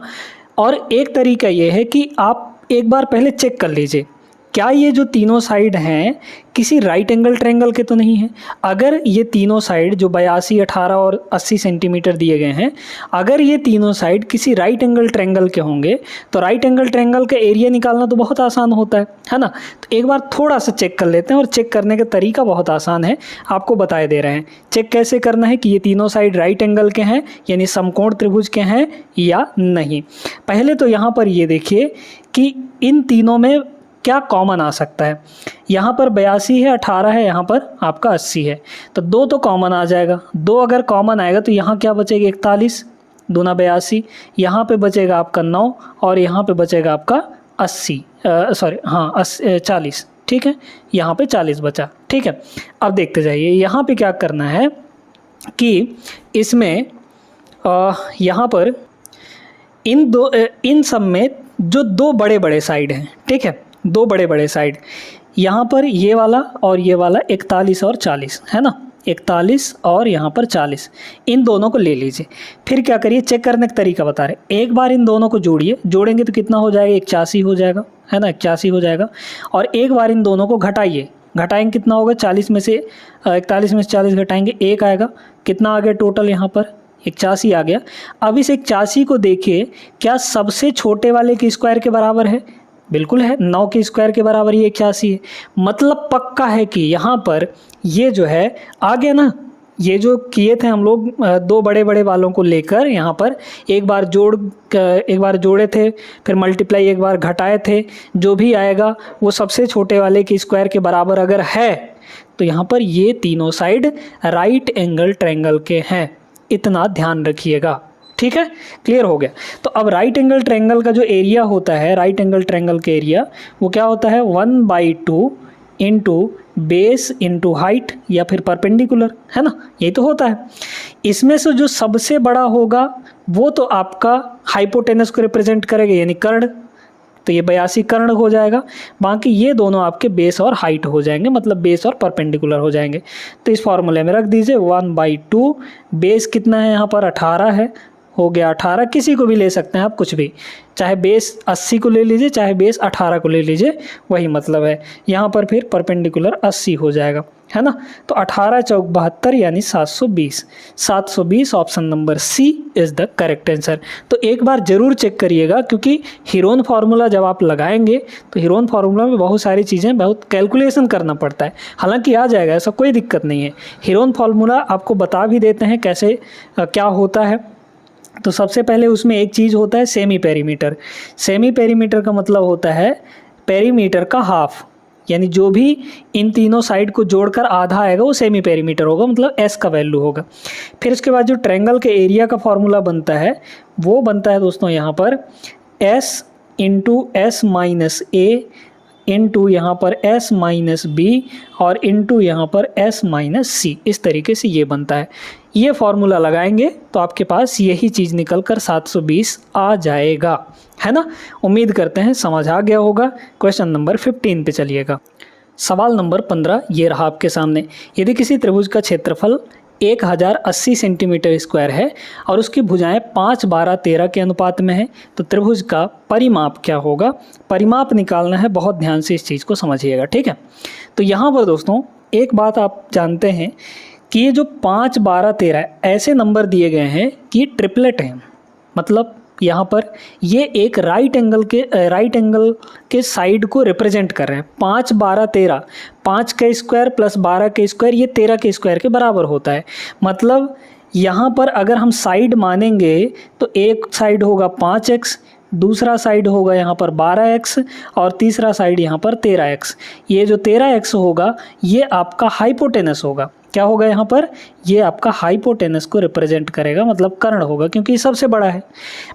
और एक तरीका ये है कि आप एक बार पहले चेक कर लीजिए क्या ये जो तीनों साइड हैं किसी राइट एंगल ट्रायंगल के तो नहीं है। अगर ये तीनों साइड जो 82, 18 और 80 सेंटीमीटर दिए गए हैं, अगर ये तीनों साइड किसी राइट एंगल ट्रायंगल के होंगे तो राइट एंगल ट्रायंगल का एरिया निकालना तो बहुत आसान होता है ना। तो एक बार थोड़ा सा चेक कर लेते हैं, और चेक करने का तरीका बहुत आसान है, आपको बताए दे रहे हैं। चेक कैसे करना है कि ये तीनों साइड राइट एंगल के हैं यानी समकोण त्रिभुज के हैं या नहीं। पहले तो यहाँ पर ये देखिए कि इन तीनों में क्या कॉमन आ सकता है। यहाँ पर 82 है, 18 है, यहाँ पर आपका 80 है, तो 2 तो कॉमन आ जाएगा। 2 अगर कॉमन आएगा तो यहाँ क्या बचेगा, 41 दूना 82, यहाँ पे बचेगा आपका 9 और यहाँ पे बचेगा आपका 40। ठीक है, यहाँ पे 40 बचा। ठीक है, अब देखते जाइए यहाँ पे क्या करना है कि इसमें यहाँ पर इन सब में जो 2 बड़े बड़े साइड हैं, ठीक है, 2 बड़े बड़े साइड, यहाँ पर ये वाला और ये वाला 41 और 40 है ना, 41 और यहाँ पर 40, इन दोनों को ले लीजिए। फिर क्या करिए, चेक करने का तरीका बता रहे, एक बार इन दोनों को जोड़िए, जोड़ेंगे तो कितना हो जाएगा, 81 हो जाएगा, है ना, 81 हो जाएगा। और एक बार इन दोनों को घटाइए, घटाएंगे कितना होगा, 40 में से 41 में से 40 घटाएंगे 1 आएगा, कितना आ गया टोटल यहाँ पर 81 आ गया। अब इस 81 को देखिए, क्या सबसे छोटे वाले के स्क्वायर के बराबर है, बिल्कुल है, 9 के स्क्वायर के बराबर ये 81 है। मतलब पक्का है कि यहाँ पर ये जो है आ गया ना, ये जो किए थे हम लोग 2 बड़े बड़े वालों को लेकर यहाँ पर एक बार जोड़े थे, फिर मल्टीप्लाई एक बार घटाए थे, जो भी आएगा वो सबसे छोटे वाले के स्क्वायर के बराबर अगर है तो यहाँ पर ये तीनों साइड राइट एंगल ट्रायंगल के हैं, इतना ध्यान रखिएगा। ठीक है, क्लियर हो गया। तो अब राइट एंगल ट्रायंगल का जो एरिया होता है, राइट एंगल ट्रायंगल का एरिया वो क्या होता है, 1/2 इंटू बेस इंटू हाइट या फिर परपेंडिकुलर, है ना, यही तो होता है। इसमें से जो सबसे बड़ा होगा वो तो आपका हाइपोटेनस को रिप्रेजेंट करेगा, यानी कर्ण, तो ये 82 कर्ण हो जाएगा। बाकी ये दोनों आपके बेस और हाइट हो जाएंगे, मतलब बेस और परपेंडिकुलर हो जाएंगे। तो इस फॉर्मूले में रख दीजिए 1/2, बेस कितना है यहाँ पर 18 है, हो गया 18, किसी को भी ले सकते हैं आप, कुछ भी, चाहे बेस 80 को ले लीजिए चाहे बेस 18 को ले लीजिए, वही मतलब है। यहाँ पर फिर परपेंडिकुलर 80 हो जाएगा, है ना। तो 18 चौक 72 यानी 720, 720 option number C is the correct answer. तो एक बार ज़रूर चेक करिएगा, क्योंकि हीरोन फार्मूला जब आप लगाएंगे तो हीरोन फार्मूला में बहुत सारी चीज़ें, बहुत कैलकुलेशन करना पड़ता है, हालांकि आ जाएगा, ऐसा कोई दिक्कत नहीं है। हीरोन फार्मूला आपको बता भी देते हैं कैसे क्या होता है। तो सबसे पहले उसमें एक चीज़ होता है सेमी पेरीमीटर। सेमी पेरीमीटर का मतलब होता है पेरीमीटर का हाफ, यानी जो भी इन तीनों साइड को जोड़कर आधा आएगा वो सेमी पेरीमीटर होगा, मतलब एस का वैल्यू होगा। फिर उसके बाद जो ट्रायंगल के एरिया का फॉर्मूला बनता है वो बनता है दोस्तों यहाँ पर एस इंटू एस माइनस ए इंटू यहाँ पर एस माइनस बी और इंटू यहाँ पर एस माइनस सी, इस तरीके से ये बनता है। ये फॉर्मूला लगाएंगे तो आपके पास यही चीज़ निकल कर 720 आ जाएगा, है ना। उम्मीद करते हैं समझ आ गया होगा। क्वेश्चन नंबर 15 पे चलिएगा। सवाल नंबर 15 ये रहा आपके सामने। यदि किसी त्रिभुज का क्षेत्रफल 1080 सेंटीमीटर स्क्वायर है और उसकी भुजाएं 5, 12, 13 के अनुपात में है, तो त्रिभुज का परिमाप क्या होगा। परिमाप निकालना है, बहुत ध्यान से इस चीज़ को समझिएगा, ठीक है। तो यहाँ पर दोस्तों एक बात आप जानते हैं कि ये जो 5, 12, 13 ऐसे नंबर दिए गए हैं कि ये ट्रिपलेट हैं, मतलब यहाँ पर ये एक राइट एंगल के साइड को रिप्रेजेंट कर रहे हैं। 5, 12, 13, 5 का स्क्वायर प्लस 12 का स्क्वायर ये 13 के स्क्वायर के बराबर होता है। मतलब यहाँ पर अगर हम साइड मानेंगे तो एक साइड होगा 5x, दूसरा साइड होगा यहाँ पर 12x और तीसरा साइड यहाँ पर 13x। ये जो 13x होगा ये आपका हाइपोटेनस होगा। क्या होगा यहाँ पर, ये आपका हाइपोटेनस को रिप्रेजेंट करेगा, मतलब कर्ण होगा, क्योंकि ये सबसे बड़ा है।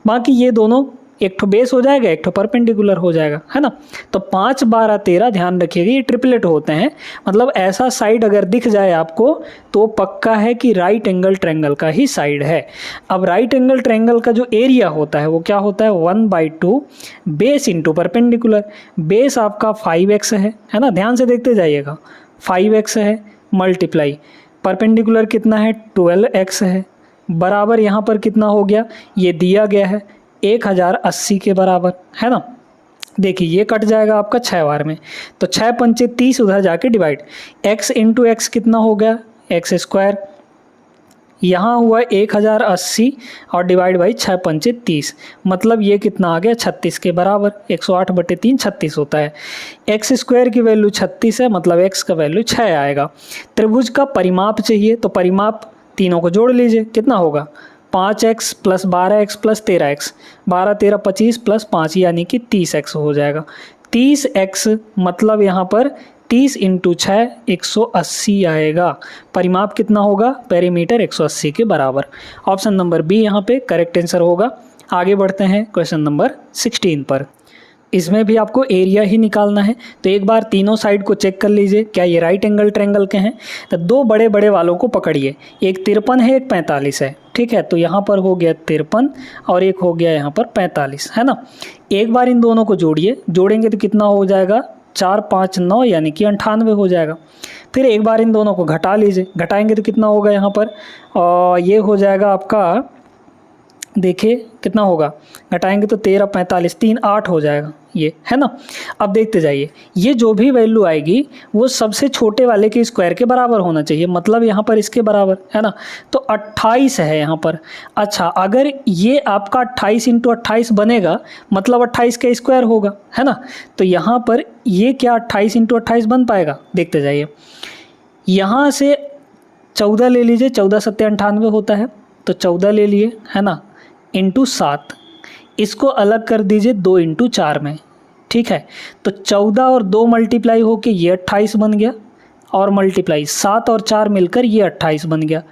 बाकी ये दोनों एक ठो बेस हो जाएगा, एक ठो परपेंडिकुलर हो जाएगा, है ना। तो 5, 12, 13 ध्यान रखिएगा ये ट्रिपलेट होते हैं। मतलब ऐसा साइड अगर दिख जाए आपको तो पक्का है कि राइट एंगल ट्रायंगल का ही साइड है। अब राइट एंगल ट्रायंगल का जो एरिया होता है वो क्या होता है, 1/2 बेस इंटू परपेंडिकुलर। बेस आपका 5x है ना, ध्यान से देखते जाइएगा, 5x है, मल्टीप्लाई परपेंडिकुलर कितना है 12x है, बराबर यहाँ पर कितना हो गया, ये दिया गया है 1080 के बराबर, है ना। देखिए ये कट जाएगा आपका 6 बार में, तो 6 पंचे 30, उधर जाके डिवाइड, x इंटू एक्स कितना हो गया एक्स स्क्वायर, यहाँ हुआ 1080 और डिवाइड बाई 6 पंचे 30, मतलब ये कितना आ गया 36 के बराबर। 108/3 36 होता है। एक्स स्क्वायर की वैल्यू 36 है, मतलब x का वैल्यू 6 आएगा। त्रिभुज का परिमाप चाहिए तो परिमाप तीनों को जोड़ लीजिए, कितना होगा 5x plus 12x plus 13x, 12 13 25 plus 5 यानी कि 30x हो जाएगा। 30x मतलब यहाँ पर 30 इंटू 6 180 आएगा। परिमाप कितना होगा? पेरीमीटर 180 के बराबर। ऑप्शन नंबर बी यहाँ पे करेक्ट आंसर होगा। आगे बढ़ते हैं क्वेश्चन नंबर 16 पर। इसमें भी आपको एरिया ही निकालना है, तो एक बार तीनों साइड को चेक कर लीजिए क्या ये राइट एंगल ट्रायंगल के हैं। तो दो बड़े बड़े वालों को पकड़िए, एक 53 है एक 45 है, ठीक है। तो यहाँ पर हो गया 53 और एक हो गया यहाँ पर 45, है ना। एक बार इन दोनों को जोड़िए, जोड़ेंगे तो कितना हो जाएगा? 4 5 9 यानी कि 98 हो जाएगा। फिर एक बार इन दोनों को घटा लीजिए, घटाएंगे तो कितना होगा यहाँ पर? ये हो जाएगा आपका, देखिए कितना होगा, घटाएंगे तो 13 45 3 8 हो जाएगा, ये है ना। अब देखते जाइए, ये जो भी वैल्यू आएगी वो सबसे छोटे वाले के स्क्वायर के बराबर होना चाहिए, मतलब यहाँ पर इसके बराबर, है ना। तो 28 है यहाँ पर। अच्छा, अगर ये आपका 28 इंटू 28 बनेगा मतलब 28 का स्क्वायर होगा, है ना। तो यहाँ पर ये क्या 28 इंटू 28 बन पाएगा? देखते जाइए, यहाँ से 14 ले लीजिए, 14 7 98 होता है, तो 14 ले लिए, है ना, इंटू 7, इसको अलग कर दीजिए 2 इंटू 4 में, ठीक है। तो 14 और 2 मल्टीप्लाई होके ये 28 बन गया, और मल्टीप्लाई 7 और 4 मिलकर ये 28 बन गया।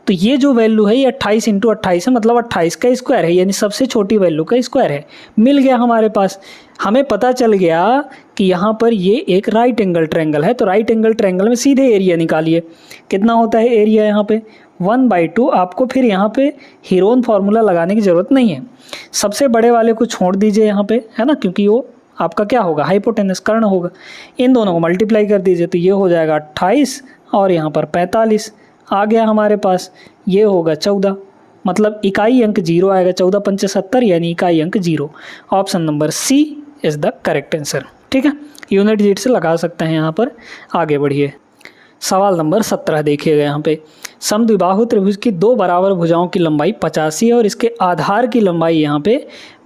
तो ये जो वैल्यू है ये 28 इंटू 28 है, मतलब 28 का स्क्वायर है, यानी सबसे छोटी वैल्यू का स्क्वायर है। मिल गया हमारे पास, हमें पता चल गया कि यहाँ पर ये एक राइट एंगल ट्रायंगल है। तो राइट एंगल ट्रायंगल में सीधे एरिया निकालिए। कितना होता है एरिया यहाँ पे? 1/2। आपको फिर यहाँ पे हीरोन फार्मूला लगाने की ज़रूरत नहीं है, सबसे बड़े वाले को छोड़ दीजिए यहाँ पे, है ना, क्योंकि वो आपका क्या होगा? हाइपोटेनस, कर्ण होगा। इन दोनों को मल्टीप्लाई कर दीजिए तो ये हो जाएगा 28 और यहाँ पर 45 आ गया हमारे पास। ये होगा 14, मतलब इकाई अंक 0 आएगा। 14 पंचे 70 यानी इकाई अंक 0। Option number C is the correct answer, ठीक है। यूनिट डिजिट से लगा सकते हैं यहाँ पर। आगे बढ़िए, सवाल नंबर 17 देखिएगा यहाँ पे। समद्विबाहु त्रिभुज की दो बराबर भुजाओं की लंबाई 85 है और इसके आधार की लंबाई यहाँ पे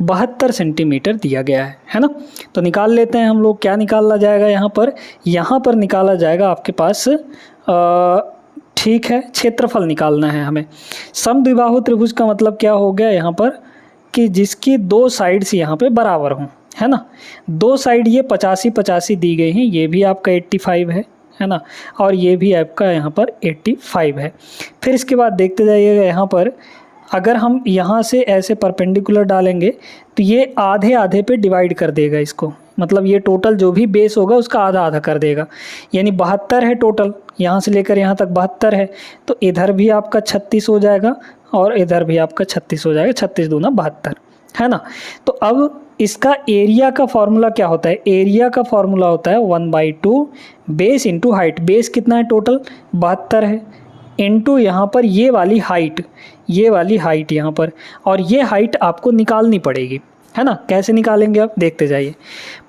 72 सेंटीमीटर दिया गया है ना। तो निकाल लेते हैं हम लोग। क्या निकाला जाएगा यहाँ पर? यहाँ पर निकाला जाएगा आपके पास, ठीक है, क्षेत्रफल निकालना है हमें। समद्विबाहु त्रिभुज का मतलब क्या हो गया यहाँ पर कि जिसकी दो साइड्स यहाँ पे बराबर हों, है ना। दो साइड ये 85 85 दी गई हैं, ये भी आपका 85 है ना, और ये भी आपका यहाँ पर 85 है। फिर इसके बाद देखते जाइएगा यहाँ पर, अगर हम यहाँ से ऐसे परपेंडिकुलर डालेंगे तो ये आधे आधे पे डिवाइड कर देगा इसको, मतलब ये टोटल जो भी बेस होगा उसका आधा आधा कर देगा, यानी 72 है टोटल, यहाँ से लेकर यहाँ तक 72 है। तो इधर भी आपका 36 हो जाएगा और इधर भी आपका 36 हो जाएगा, 36 दूना 72, है ना। तो अब इसका एरिया का फॉर्मूला क्या होता है? एरिया का फॉर्मूला होता है 1/2 बेस इंटू हाइट। बेस कितना है? टोटल 72 है, इंटू यहाँ पर ये वाली हाइट, ये वाली हाइट यहाँ पर, और ये हाइट आपको निकालनी पड़ेगी, है ना। कैसे निकालेंगे आप? देखते जाइए।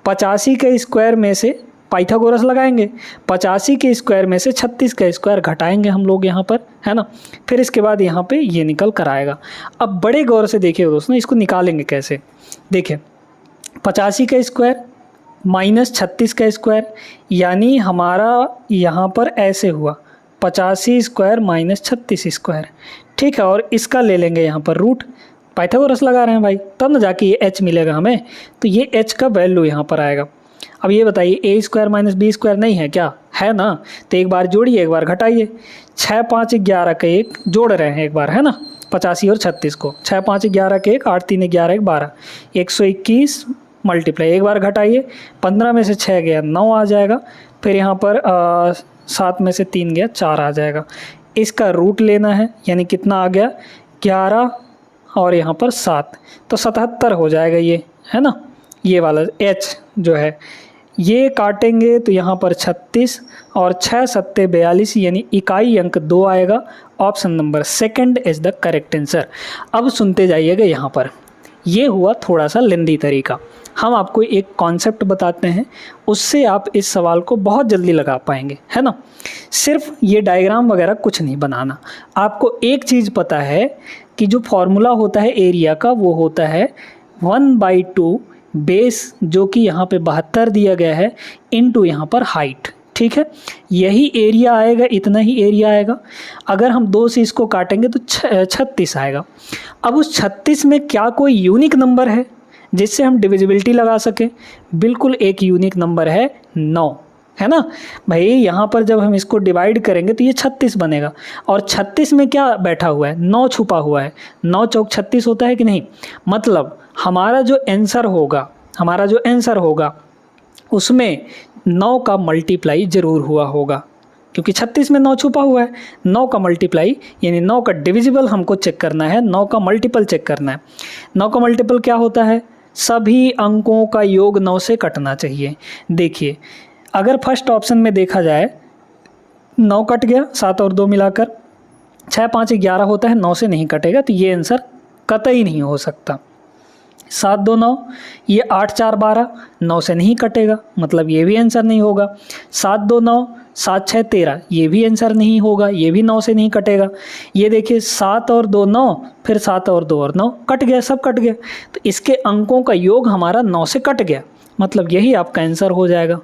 85 के स्क्वायर में से पाइथागोरस लगाएंगे, 85 के स्क्वायर में से 36 का स्क्वायर घटाएंगे हम लोग यहाँ पर, है ना। फिर इसके बाद यहाँ पे ये निकल कर आएगा। अब बड़े गौर से देखिए दोस्तों, इसको निकालेंगे कैसे। देखिए 85 का स्क्वायर माइनस 36 का स्क्वायर, यानी हमारा यहाँ पर ऐसे हुआ 85 स्क्वायर माइनस 36 स्क्वायर, ठीक है। और इसका ले लेंगे यहाँ पर रूट, पाइथागोरस लगा रहे हैं भाई, तब ना जाके ये h मिलेगा हमें। तो ये h का वैल्यू यहाँ पर आएगा। अब ये बताइए a square minus B square नहीं है क्या? है ना। तो एक बार जोड़िए, एक बार घटाइए। 6 5 11 का 1 जोड़ रहे हैं एक बार, है ना, 85 और 36 को। 6 5 11 का 1, 8 3 11 1 12, 121 मल्टीप्लाई, एक बार घटाइए, 15 में से 6 गया 9 आ जाएगा। फिर यहाँ पर 7 में से 3 गया 4 आ जाएगा। इसका रूट लेना है, यानी कितना आ गया? 11 और यहाँ पर 7, तो 77 हो जाएगा ये, है ना। ये वाला h जो है ये काटेंगे तो यहाँ पर 36 और 6 7 42, यानी इकाई अंक 2 आएगा। Option number second is the correct answer. अब सुनते जाइएगा यहाँ पर, ये हुआ थोड़ा सा लेंदी तरीका। हम आपको एक कॉन्सेप्ट बताते हैं, उससे आप इस सवाल को बहुत जल्दी लगा पाएंगे, है ना। सिर्फ ये डायग्राम वगैरह कुछ नहीं बनाना। आपको एक चीज़ पता है कि जो फॉर्मूला होता है एरिया का वो होता है 1/2 बेस, जो कि यहाँ पे 72 दिया गया है, इनटू यहाँ पर हाइट, ठीक है, यही एरिया आएगा, इतना ही एरिया आएगा। अगर हम 2 से इसको काटेंगे तो 36 आएगा। अब उस 36 में क्या कोई यूनिक नंबर है जिससे हम डिविजिबिलिटी लगा सकें? बिल्कुल एक यूनिक नंबर है 9, है ना भाई। यहाँ पर जब हम इसको डिवाइड करेंगे तो ये 36 बनेगा, और 36 में क्या बैठा हुआ है? 9 छुपा हुआ है। 9 चौक 36 होता है कि नहीं? मतलब हमारा जो आंसर होगा उसमें 9 का मल्टीप्लाई ज़रूर हुआ होगा, क्योंकि 36 में 9 छुपा हुआ है। 9 का मल्टीप्लाई यानी 9 का डिविजिबल हमको चेक करना है, 9 का मल्टीपल चेक करना है। 9 का मल्टीपल क्या होता है? सभी अंकों का योग 9 से कटना चाहिए। देखिए, अगर फर्स्ट ऑप्शन में देखा जाए 9 कट गया, 7 और 2 मिलाकर 6 5 11 होता है, 9 से नहीं कटेगा, तो ये आंसर कतई नहीं हो सकता। 7 2 9, ये 8 4 12, 9 से नहीं कटेगा, मतलब ये भी आंसर नहीं होगा। 7 2 9, 7 6 13, ये भी आंसर नहीं होगा, ये भी 9 से नहीं कटेगा। ये देखिए 7 और 2 9, फिर 7 और 2 और 9, कट गया, सब कट गया। तो इसके अंकों का योग हमारा 9 से कट गया, मतलब यही आपका आंसर हो जाएगा।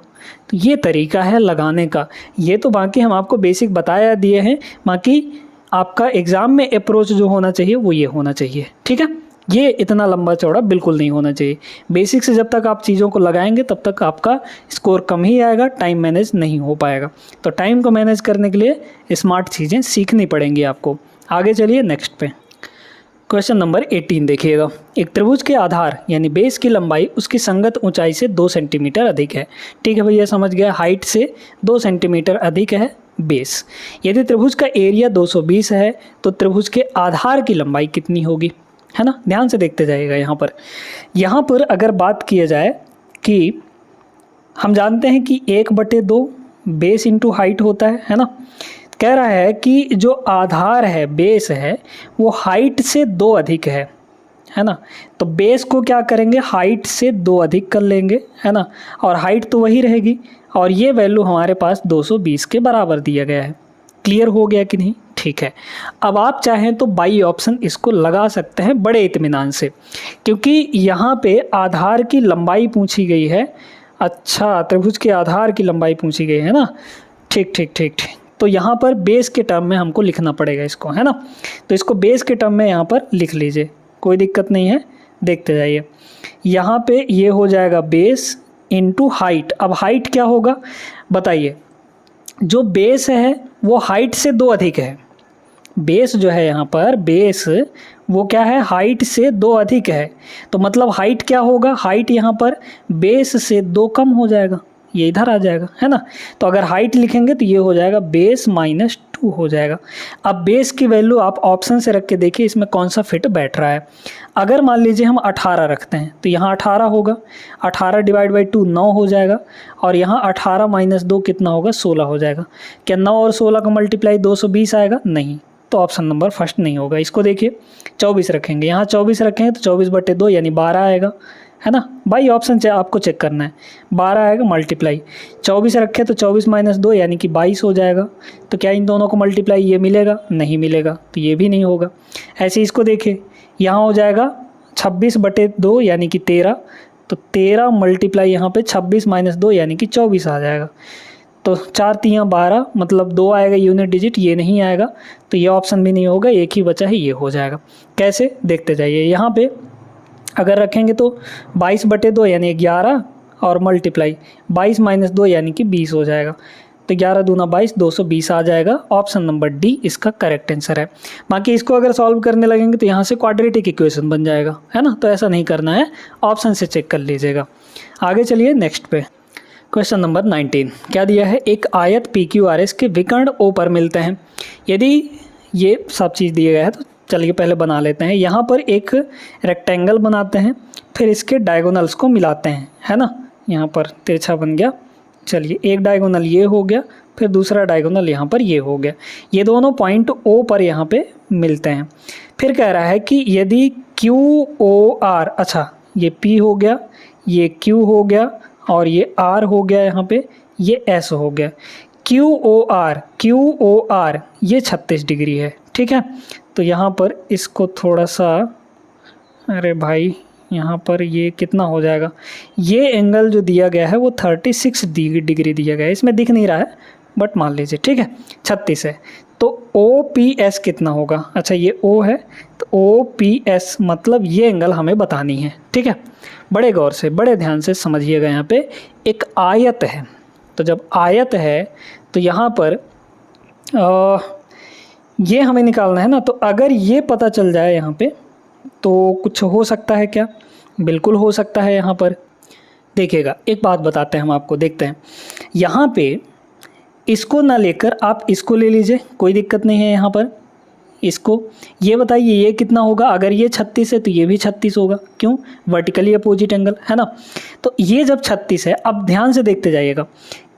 तो ये तरीका है लगाने का। ये तो बाकी हम आपको बेसिक बताया दिए हैं, बाकी आपका एग्ज़ाम में अप्रोच जो होना चाहिए वो ये होना चाहिए, ठीक है। ये इतना लंबा चौड़ा बिल्कुल नहीं होना चाहिए। बेसिक से जब तक आप चीज़ों को लगाएंगे तब तक आपका स्कोर कम ही आएगा, टाइम मैनेज नहीं हो पाएगा। तो टाइम को मैनेज करने के लिए स्मार्ट चीज़ें सीखनी पड़ेंगी आपको। आगे चलिए नेक्स्ट पे। क्वेश्चन नंबर 18 देखिएगा। एक त्रिभुज के आधार यानी बेस की लंबाई उसकी संगत ऊंचाई से 2 सेंटीमीटर अधिक है। ठीक है भैया, समझ गया, हाइट से 2 सेंटीमीटर अधिक है बेस। यदि त्रिभुज का एरिया 220 है तो त्रिभुज के आधार की लंबाई कितनी होगी, है ना। ध्यान से देखते जाइएगा। यहाँ पर अगर बात किया जाए कि हम जानते हैं कि 1/2 बेस इंटू हाइट होता है ना। कह रहा है कि जो आधार है, बेस है, वो हाइट से 2 अधिक है ना। तो बेस को क्या करेंगे, हाइट से 2 अधिक कर लेंगे, है ना। और हाइट तो वही रहेगी, और ये वैल्यू हमारे पास 220 के बराबर दिया गया है। क्लियर हो गया कि नहीं? ठीक है। अब आप चाहें तो बाई ऑप्शन इसको लगा सकते हैं बड़े इत्मीनान से, क्योंकि यहाँ पे आधार की लंबाई पूछी गई है। अच्छा, त्रिभुज के आधार की लंबाई पूछी गई है ना। ठीक। तो यहाँ पर बेस के टर्म में हमको लिखना पड़ेगा इसको, है ना। तो इसको बेस के टर्म में यहाँ पर लिख लीजिए, कोई दिक्कत नहीं है। देखते जाइए, यहाँ पे ये हो जाएगा बेस इंटू हाइट। अब हाइट क्या होगा बताइए। जो बेस है वो हाइट से 2 अधिक है। बेस जो है यहाँ पर, बेस वो क्या है, हाइट से 2 अधिक है। तो मतलब हाइट क्या होगा, हाइट यहाँ पर बेस से 2 कम हो जाएगा, ये इधर आ जाएगा, है ना। तो अगर हाइट लिखेंगे तो ये हो जाएगा बेस -2 हो जाएगा। अब बेस की वैल्यू आप ऑप्शन से रख के देखिए इसमें कौन सा फिट बैठ रहा है। अगर मान लीजिए हम 18 रखते हैं तो यहाँ 18 होगा, 18 डिवाइड बाई 2 9 हो जाएगा, और यहाँ 18 - 2 कितना होगा, 16 हो जाएगा। क्या 9 और 16 का मल्टीप्लाई 220 आएगा? नहीं, तो ऑप्शन नंबर फर्स्ट नहीं होगा। इसको देखिए 24 रखेंगे, यहाँ 24 रखेंगे तो 24/2 यानी 12 आएगा, है ना। बाई ऑप्शन आपको चेक करना है, 12 आएगा मल्टीप्लाई। 24 रखे तो 24 - 2 यानी कि 22 हो जाएगा। तो क्या इन दोनों को मल्टीप्लाई ये मिलेगा? नहीं मिलेगा, तो ये भी नहीं होगा। ऐसे इसको देखिए, यहाँ हो जाएगा 26/2 यानी कि 13, तो 13 मल्टीप्लाई यहाँ पे 26 - 2 यानी कि 24 आ जाएगा। तो 4 3 12, मतलब 2 आएगा यूनिट डिजिट, ये नहीं आएगा, तो ये ऑप्शन भी नहीं होगा। एक ही बचा है, ये हो जाएगा। कैसे, देखते जाइए। यहाँ पे अगर रखेंगे तो 22/2 यानी 11, और मल्टीप्लाई 22 - 2 यानी कि 20 हो जाएगा। तो 11 दूना 22, 220 आ जाएगा। ऑप्शन नंबर डी इसका करेक्ट आंसर है। बाकी इसको अगर सॉल्व करने लगेंगे तो यहाँ से क्वाड्रेटिक इक्वेशन बन जाएगा, है ना। तो ऐसा नहीं करना है, ऑप्शन से चेक कर लीजिएगा। आगे चलिए नेक्स्ट पे। क्वेश्चन नंबर 19 क्या दिया है, एक आयत PQRS के विकर्ण O पर मिलते हैं। यदि ये सब चीज़ दिए गया है तो चलिए पहले बना लेते हैं। यहाँ पर एक रेक्टेंगल बनाते हैं, फिर इसके डायगोनल्स को मिलाते हैं, है ना। यहाँ पर तिरछा बन गया। चलिए, एक डायगोनल ये हो गया, फिर दूसरा डायगोनल यहाँ पर ये हो गया। ये दोनों पॉइंट O पर यहाँ पे मिलते हैं। फिर कह रहा है कि यदि QOR, अच्छा ये P हो गया, ये Q हो गया, और ये R हो गया, यहाँ पे ये S हो गया। QOR ये 36 डिग्री है, ठीक है। तो यहाँ पर इसको थोड़ा सा, अरे भाई यहाँ पर ये कितना हो जाएगा, ये एंगल जो दिया गया है वो 36 डिग्री दिया गया है, इसमें दिख नहीं रहा है बट मान लीजिए, ठीक है 36 है। तो OPS कितना होगा, अच्छा ये O है तो OPS मतलब ये एंगल हमें बतानी है, ठीक है। बड़े गौर से बड़े ध्यान से समझिएगा, यहाँ पे एक आयत है, तो जब आयत है तो यहाँ पर ये हमें निकालना है ना। तो अगर ये पता चल जाए यहाँ पे तो कुछ हो सकता है क्या, बिल्कुल हो सकता है। यहाँ पर देखिएगा, एक बात बताते हैं हम आपको, देखते हैं यहाँ पे इसको ना लेकर आप इसको ले लीजिए, कोई दिक्कत नहीं है। यहाँ पर इसको ये बताइए ये कितना होगा, अगर ये 36 है तो ये भी 36 होगा, क्यों, वर्टिकली अपोजिट एंगल है ना। तो ये जब 36 है, अब ध्यान से देखते जाइएगा,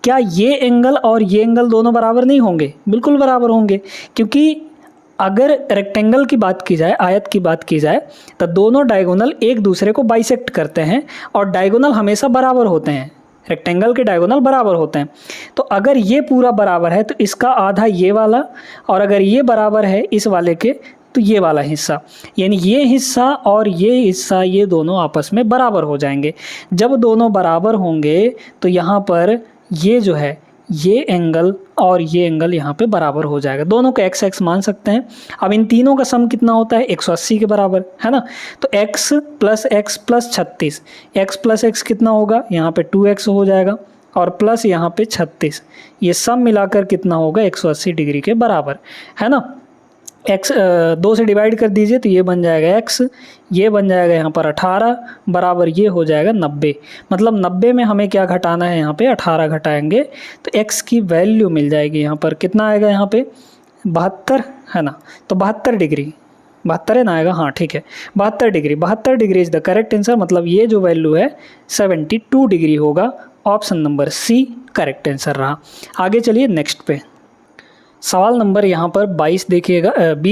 क्या ये एंगल और ये एंगल दोनों बराबर नहीं होंगे, बिल्कुल बराबर होंगे, क्योंकि अगर रेक्टेंगल की बात की जाए, आयत की बात की जाए, तो दोनों डायगोनल एक दूसरे को बाइसेक्ट करते हैं और डायगोनल हमेशा बराबर होते हैं, रेक्टेंगल के डायगोनल बराबर होते हैं। तो अगर ये पूरा बराबर है तो इसका आधा ये वाला, और अगर ये बराबर है इस वाले के तो ये वाला हिस्सा, यानी ये हिस्सा और ये हिस्सा, ये दोनों आपस में बराबर हो जाएंगे। जब दोनों बराबर होंगे तो यहाँ पर ये जो है ये एंगल और ये एंगल यहाँ पे बराबर हो जाएगा, दोनों को x x मान सकते हैं। अब इन तीनों का सम कितना होता है, 180 के बराबर है ना। तो x plus x plus 36, x plus x कितना होगा, यहाँ पे 2x हो जाएगा, और प्लस यहाँ पे 36, ये सब मिलाकर कितना होगा, 180 डिग्री के बराबर है ना। x 2 से डिवाइड कर दीजिए तो ये बन जाएगा x, ये बन जाएगा यहाँ पर 18 बराबर ये हो जाएगा 90। मतलब 90 में हमें क्या घटाना है, यहाँ पे 18 घटाएंगे तो x की वैल्यू मिल जाएगी। यहाँ पर कितना आएगा, यहाँ पे 72 है ना, तो 72 डिग्री, 72 है ना आएगा, हाँ ठीक है 72 degree, 72 degree is the correct answer. मतलब ये जो वैल्यू है 72 डिग्री होगा, option number C correct answer रहा। आगे चलिए नेक्स्ट पे, सवाल नंबर यहाँ पर 20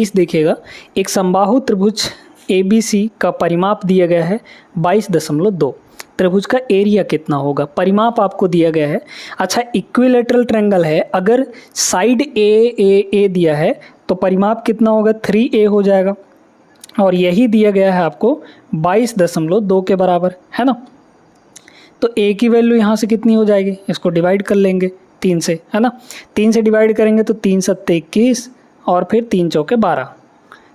देखिएगा। एक समबाहु त्रिभुज ABC का परिमाप दिया गया है 22.2, त्रिभुज का एरिया कितना होगा, परिमाप आपको दिया गया है। अच्छा इक्विलेटरल ट्रायंगल है, अगर साइड ए दिया है तो परिमाप कितना होगा, 3A हो जाएगा, और यही दिया गया है आपको 22.2 के बराबर है ना। तो A की वैल्यू यहाँ से कितनी हो जाएगी, इसको डिवाइड कर लेंगे 3 से है ना, 3 से डिवाइड करेंगे तो 3 सत्ते 21 और फिर 3 चौके 12,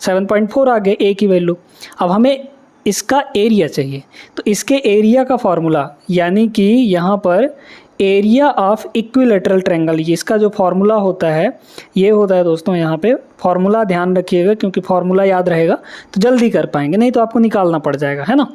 7.4 आ गए A की वैल्यू। अब हमें इसका एरिया चाहिए, तो इसके एरिया का फॉर्मूला, यानी कि यहाँ पर एरिया ऑफ इक्विलेटरल ट्रायंगल, ये इसका जो फार्मूला होता है ये होता है दोस्तों, यहाँ पे फार्मूला ध्यान रखिएगा, क्योंकि फार्मूला याद रहेगा तो जल्दी कर पाएंगे, नहीं तो आपको निकालना पड़ जाएगा है ना।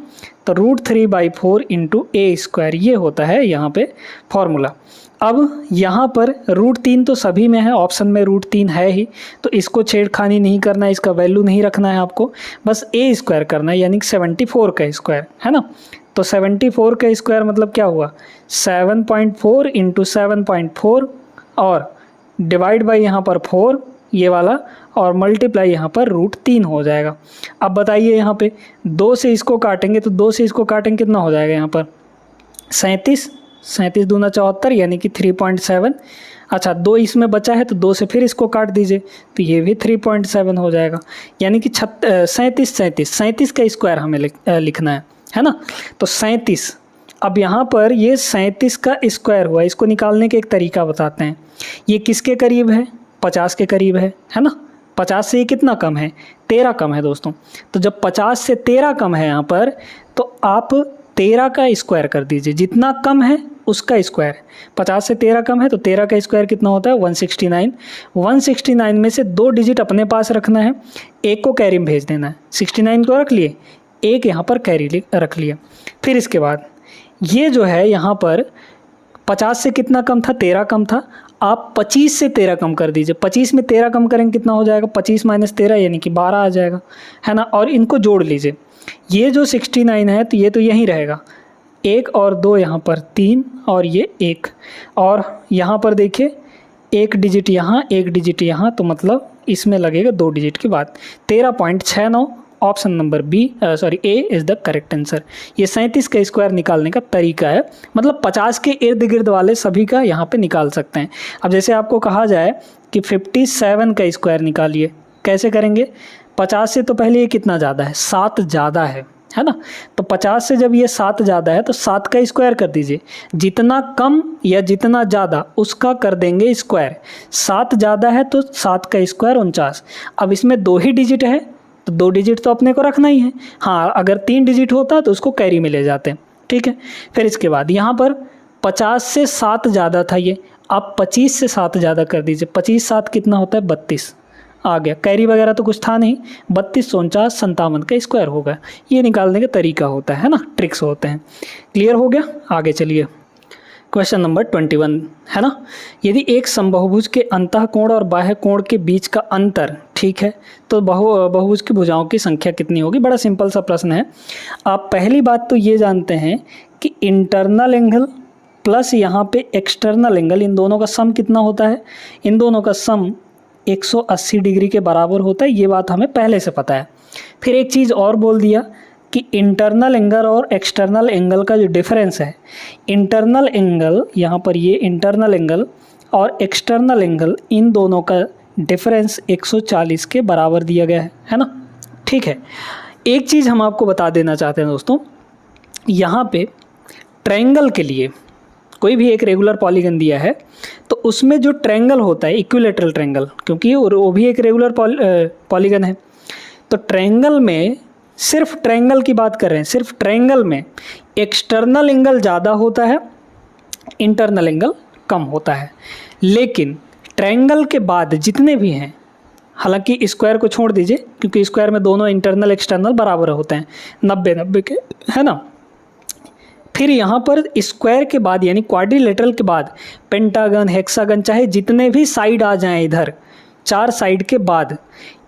तो √3/4 × A², ये होता है यहाँ पे फार्मूला। अब यहाँ पर √3 तो सभी में है, ऑप्शन में √3 है ही, तो इसको छेड़खानी नहीं करना है, इसका वैल्यू नहीं रखना है आपको, बस A² करना है, यानी कि 74 का स्क्वायर है ना। तो 74 का स्क्वायर मतलब क्या हुआ, 7.4 × 7.4 और डिवाइड बाई यहाँ पर 4 ये वाला, और मल्टीप्लाई यहाँ पर √3 हो जाएगा। अब बताइए यहाँ पे 2 से इसको काटेंगे तो 2 से इसको काटेंगे कितना हो जाएगा, यहाँ पर 37 दूना 74, यानी कि 3.7। अच्छा 2 इसमें बचा है तो 2 से फिर इसको काट दीजिए तो ये भी 3.7 हो जाएगा, यानी कि 37 का स्क्वायर हमें लिखना है ना। तो 37, अब यहाँ पर ये 37 का स्क्वायर हुआ, इसको निकालने के एक तरीका बताते हैं। ये किसके करीब है, 50 के करीब है ना। 50 से ये कितना कम है, 13 कम है दोस्तों। तो जब 50 से 13 कम है यहाँ पर, तो आप 13 का स्क्वायर कर दीजिए, जितना कम है उसका स्क्वायर। 50 से 13 कम है तो 13 का स्क्वायर कितना होता है, 169। 169 में से 2 डिजिट अपने पास रखना है, एक को कैरी में भेज देना है। 69 को रख लिए, एक यहाँ पर कैरी रख लिया। फिर इसके बाद ये जो है यहाँ पर 50 से कितना कम था, 13 कम था, आप 25 से 13 कम कर दीजिए। 25 में 13 कम करेंगे कितना हो जाएगा, 25 - 13 यानी कि 12 आ जाएगा है ना। और इनको जोड़ लीजिए, ये जो 69 है तो ये तो यहीं रहेगा, 1 और 2 यहाँ पर 3 और ये 1, और यहाँ पर देखिए 1 डिजिट यहाँ 1 डिजिट यहाँ, तो मतलब इसमें लगेगा 2 डिजिट के बाद 13.69। Option number A is the correct answer. ये 37 का स्क्वायर निकालने का तरीका है, मतलब 50 के इर्द गिर्द वाले सभी का यहाँ पे निकाल सकते हैं। अब जैसे आपको कहा जाए कि 57 का स्क्वायर निकालिए, कैसे करेंगे, 50 से तो पहले ये कितना ज़्यादा है, 7 ज़्यादा है है ना। तो 50 से जब ये 7 ज़्यादा है तो 7 का स्क्वायर कर दीजिए, जितना कम या जितना ज़्यादा उसका कर देंगे स्क्वायर। 7 ज़्यादा है तो 7 का स्क्वायर 49। अब इसमें 2 ही डिजिट है तो 2 डिजिट तो अपने को रखना ही है। हाँ, अगर 3 डिजिट होता तो उसको कैरी में ले जाते हैं, ठीक है। फिर इसके बाद यहाँ पर 50 से 7 ज़्यादा था ये, आप 25 से 7 ज़्यादा कर दीजिए। 25 7 कितना होता है 32 आ गया, कैरी वगैरह तो कुछ था नहीं। 32 49 57 का स्क्वायर होगा। ये निकालने का तरीका होता है ना, ट्रिक्स होते हैं। क्लियर हो गया, आगे चलिए। क्वेश्चन नंबर 21 है ना। यदि एक समबाहुभुज के अंतः कोण और बाह्य कोण के बीच का अंतर, ठीक है, तो बहुभुज की भुजाओं की संख्या कितनी होगी। बड़ा सिंपल सा प्रश्न है। आप पहली बात तो ये जानते हैं कि इंटरनल एंगल प्लस यहाँ पे एक्सटर्नल एंगल, इन दोनों का सम कितना होता है। इन दोनों का सम 180 डिग्री के बराबर होता है, ये बात हमें पहले से पता है। फिर एक चीज़ और बोल दिया कि इंटरनल एंगल और एक्सटर्नल एंगल का जो डिफरेंस है, इंटरनल एंगल यहाँ पर ये इंटरनल एंगल और एक्सटर्नल एंगल, इन दोनों का डिफरेंस 140 के बराबर दिया गया है ना, ठीक है। एक चीज़ हम आपको बता देना चाहते हैं दोस्तों, यहाँ पे ट्रायंगल के लिए कोई भी एक रेगुलर पॉलीगन दिया है तो उसमें जो ट्रायंगल होता है इक्विलेटरल ट्रायंगल, क्योंकि वो भी एक रेगुलर पॉलीगन है, तो ट्रायंगल में सिर्फ ट्रायंगल की बात कर रहे हैं, सिर्फ ट्रायंगल में एक्सटर्नल एंगल ज़्यादा होता है, इंटरनल एंगल कम होता है। लेकिन ट्रायंगल के बाद जितने भी हैं, हालांकि स्क्वायर को छोड़ दीजिए क्योंकि स्क्वायर में दोनों इंटरनल एक्सटर्नल बराबर होते हैं 90-90 के, है ना। फिर यहाँ पर स्क्वायर के बाद यानी क्वाड्रिलेटरल के बाद पेंटागन, हेक्सागन, चाहे जितने भी साइड आ जाएं इधर, 4 साइड के बाद,